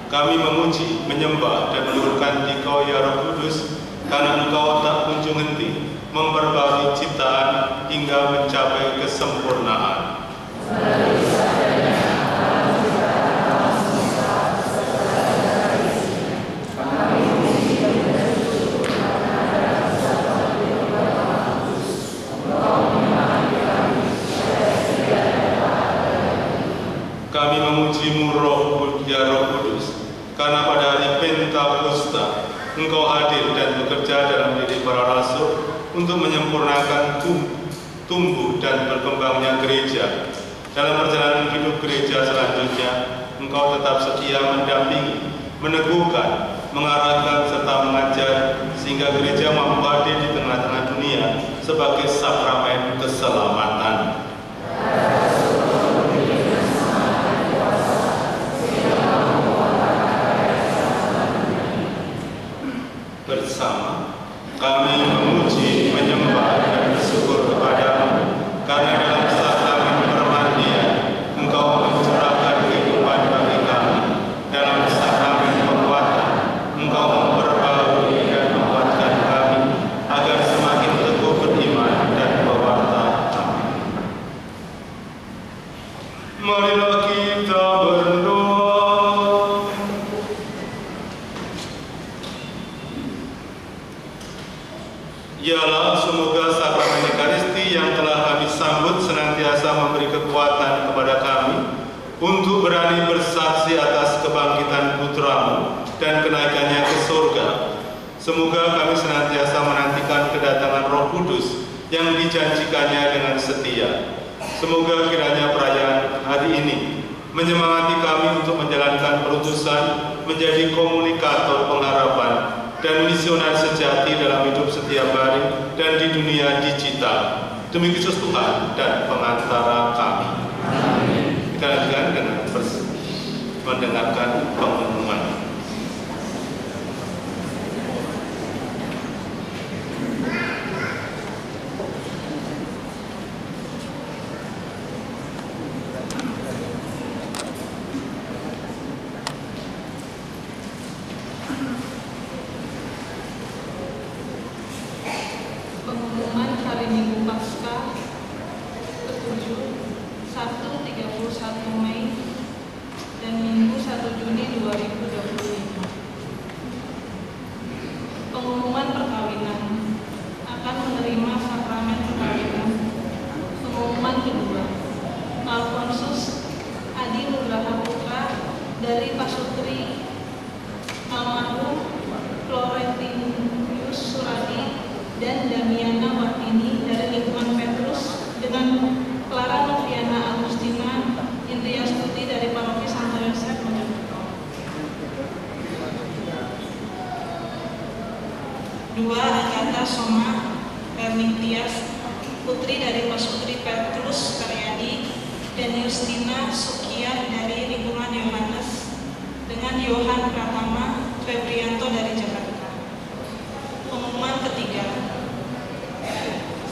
Speaker 5: Kami memuji, menyembah dan meluluhkan Dikau ya Roh Kudus, karena Engkau tak kunjung henti memperbarui ciptaan hingga mencapai kesempurnaan. Kami memuji-Mu ya Roh Kudus, karena pada hari Pentakosta Engkau hadir dan bekerja dalam diri para rasul untuk menyempurnakan tumbuh dan berkembangnya gereja. Dalam perjalanan hidup gereja selanjutnya, Engkau tetap setia mendampingi, meneguhkan, mengarahkan serta mengajar sehingga gereja mampu hadir di tengah-tengah dunia sebagai sakramen keselamatan. Bersama kami memuji, menyembah dan bersyukur kepada-Mu, karena dalam sakramen permandian Engkau mencurahkan kehidupan bagi kami. Dalam sakramen penguatan Engkau memperbarui dan menguatkan kami agar semakin teguh beriman dan berwarta. Marilah kita berdoa. Ialah semoga sakramen Ekaristi yang telah kami sambut senantiasa memberi kekuatan kepada kami untuk berani bersaksi atas kebangkitan Putra-Mu dan kenaikannya ke surga. Semoga kami senantiasa menantikan kedatangan Roh Kudus yang dijanjikannya dengan setia. Semoga kiranya perayaan hari ini menyemangati kami untuk menjalankan perutusan menjadi komunikator pengharapan dan misioner sejati dalam hidup setiap hari dan di dunia digital. Demi Kristus Tuhan dan pengantara kami. Kita lanjutkan dengan mendengarkan pengumuman.
Speaker 3: Pengumuman hari Minggu Paskah ke-7, Sabtu 31 Mei dan Minggu 1 Juni 2025. Pengumuman perkawinan akan menerima sakramen perkawinan. Pengumuman kedua, Alfonsus Adi Nugraha Putra dari Pasutri almarhum Florentius Suradi dan Damiana Wartini dari lingkungan Petrus dengan Clara Noviana Agustina Indria Stuti dari Paroki Santo Yosef Mojokerto. 2. Agatha Soma Pernintias putri dari Pasutri Petrus Karyadi dan Justina Sukiah dari lingkungan Yohanes dengan Yohan Pratama Febrianto dari Jakarta. Pengumuman ketiga,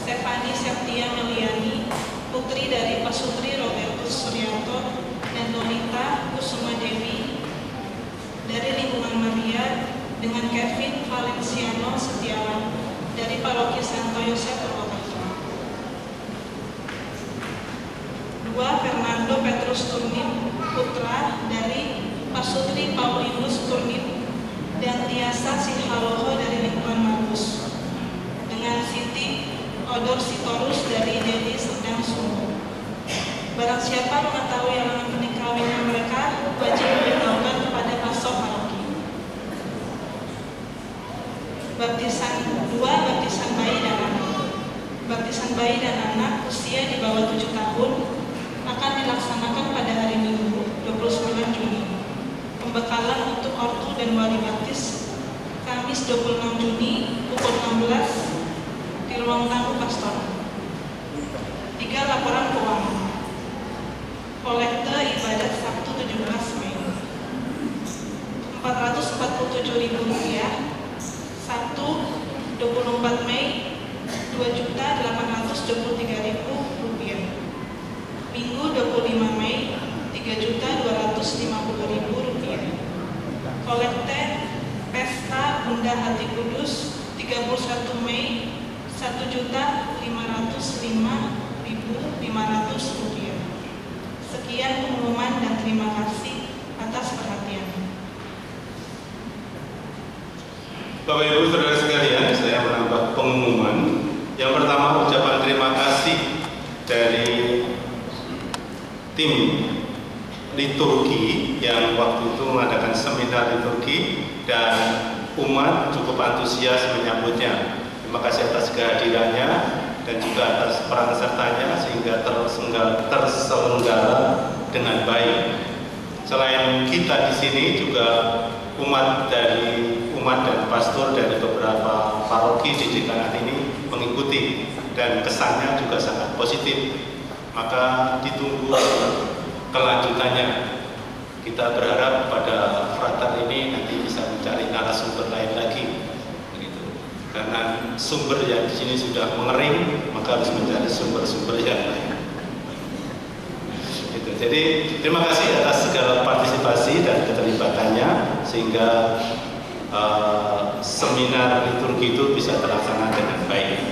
Speaker 3: Stefani Septia Meliani, putri dari Pasutri Robertus Suryanto dan Lolita Kusuma Dewi dari lingkungan Maria dengan Kevin Valenciano Setiawan dari Paroki Santo Yosef Purwokerto. 2. Fernando Petrus Turnip, putra dari Pasutri Paulinus Turnip dan Tiasa Sihaloho dari lingkungan Markus dengan Siti Odor Sitorus dari Deli Serdang Sumur. Barang siapa mengetahui alamat pernikahannya mereka wajib memberitahukan kepada pastor paroki. Baptisan 2. Baptisan bayi dan anak. Baptisan bayi dan anak usia di bawah 7 tahun akan dilaksanakan pada hari Minggu 29 Juni. Pembekalan untuk ortu dan wali baptis Kamis 26 Juni pukul 16 di ruang tamu pastoral. 3. Laporan keuangan. Kolekte ibadat Sabtu 17 Mei Rp447.000. Sabtu 24 Mei Rp2.823.000. Minggu 25 Mei Rp3.250.000. Kolekte Pesta Bunda Hati Kudus 31 Mei Rp1.505.500. Sekian pengumuman dan terima kasih atas perhatian.
Speaker 5: Bapak Ibu Saudara sekalian, saya menambah pengumuman. Yang pertama, ucapan terima kasih dari tim liturgi yang waktu itu mengadakan seminar liturgi dan umat cukup antusias menyambutnya. Terima kasih atas kehadirannya dan juga atas peran sertanya sehingga terselenggara dengan baik. Selain kita di sini juga umat dan pastor dari beberapa paroki di DKN ini mengikuti dan kesannya juga sangat positif. Maka ditunggu kelanjutannya. Kita berharap pada frater ini nanti bisa mencari narasumber lain lagi, begitu. Karena sumber yang di sini sudah mengering, maka harus mencari sumber-sumber yang lain. Gitu. Jadi terima kasih atas segala partisipasi dan keterlibatannya sehingga seminar liturgi itu bisa terlaksana dengan baik.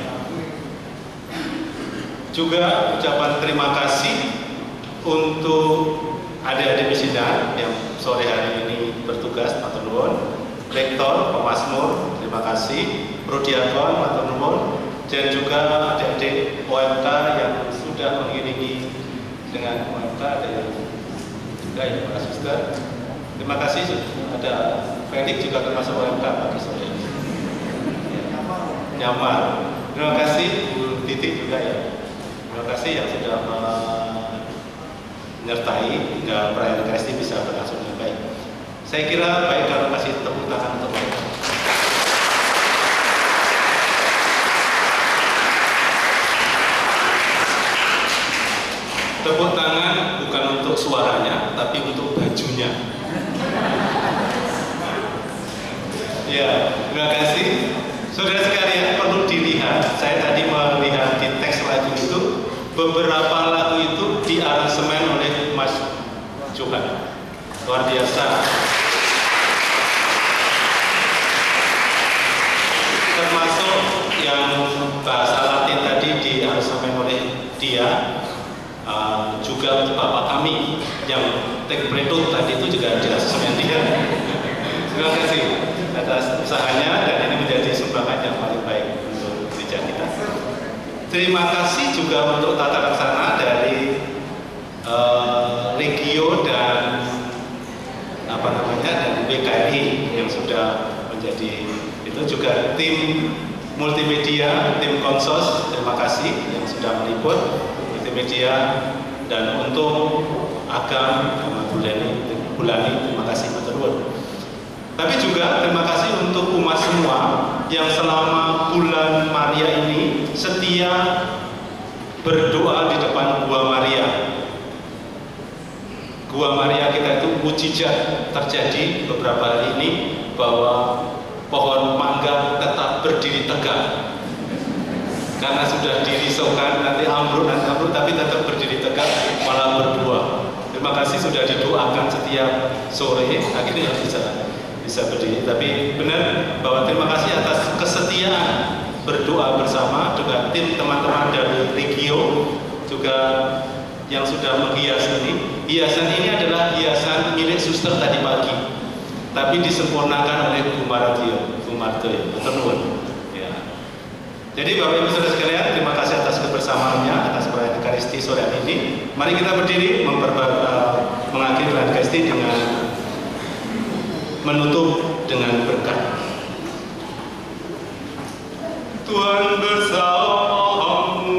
Speaker 5: Juga ucapan terima kasih untuk adik-adik misinar yang sore hari ini bertugas, matur nuwun. Rektor, Pemasmur, terima kasih. Prodiakon, matur nuwun. Dan juga adik-adik OMK yang sudah mengiringi dengan OMK ada juga ya Pak Suster. Terima kasih. Ada Felix juga termasuk OMK pagi sore ini. Nyamar. Terima kasih Bu Titi juga ya. Terima kasih yang sudah menyertai hingga perayaan Ekaristi bisa berlangsung dengan baik. Saya kira baik kalau kasih tepuk tangan untuk mereka. Tepuk tangan bukan untuk suaranya, tapi untuk bajunya. Ya, terima kasih. Saudara sekalian, perlu dilihat, saya tadi melihat di teks lagu itu, beberapa lagu itu diaransemen oleh Mas Johan. Luar biasa. Termasuk yang bahasa Latin tadi diaransemen oleh dia. Juga untuk Bapak kami yang interpretur tadi itu juga diaransemen dia. Terima kasih atas usahanya dan ini menjadi sumbangan yang paling baik untuk gereja kita. Terima kasih juga untuk tata laksana dari Regio dan dari BKRI yang sudah menjadi itu juga tim multimedia, tim konsos. Terima kasih yang sudah meliput multimedia dan untuk Agam Bulani, terima kasih matur nuwun. Tapi juga terima kasih untuk umat semua yang selama bulan Maria ini setia berdoa di depan Gua Maria. Gua Maria kita itu mujizat terjadi beberapa hari ini bahwa pohon mangga tetap berdiri tegak. Karena sudah dirisaukan nanti ambruk tapi tetap berdiri tegak malah berbuah. Terima kasih sudah didoakan setiap sore akhirnya bisa berdiri. Tapi benar bahwa terima kasih atas kesetiaan berdoa bersama juga tim teman-teman dari Regio juga yang sudah menghias ini. Hiasan ini adalah hiasan milik suster tadi pagi, tapi disempurnakan oleh Bu Marto ya, betul nuwun. Ya. Jadi Bapak Ibu Saudara sekalian, terima kasih atas kebersamaannya atas perayaan Ekaristi sore hari ini. Mari kita berdiri mengakhiri perayaan Ekaristi dengan menutup dengan berkat. Tuhan bersamamu.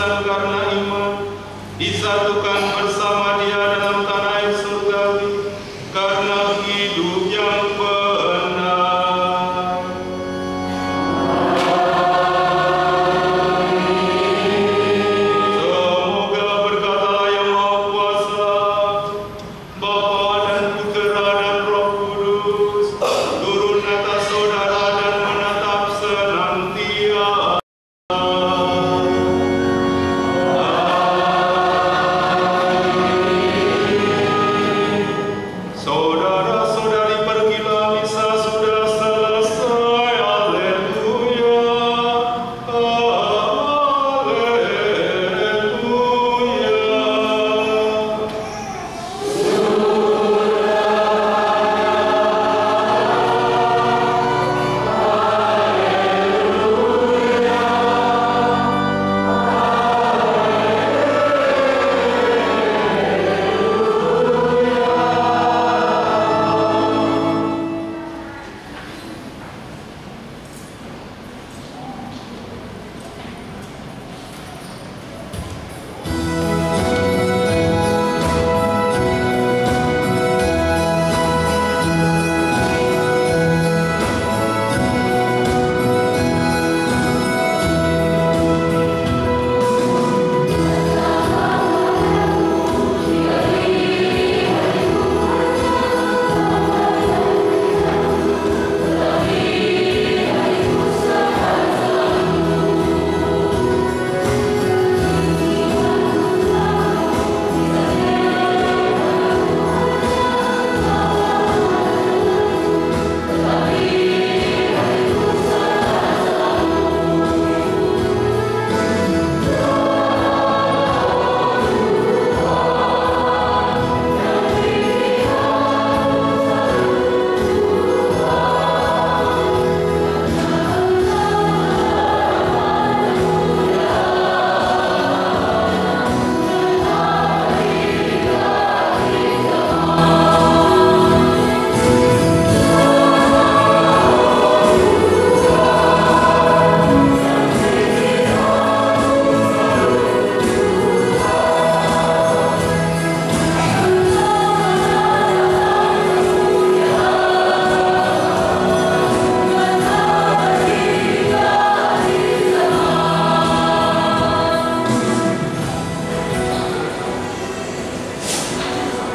Speaker 1: bersatu karena iman, disatukan bersama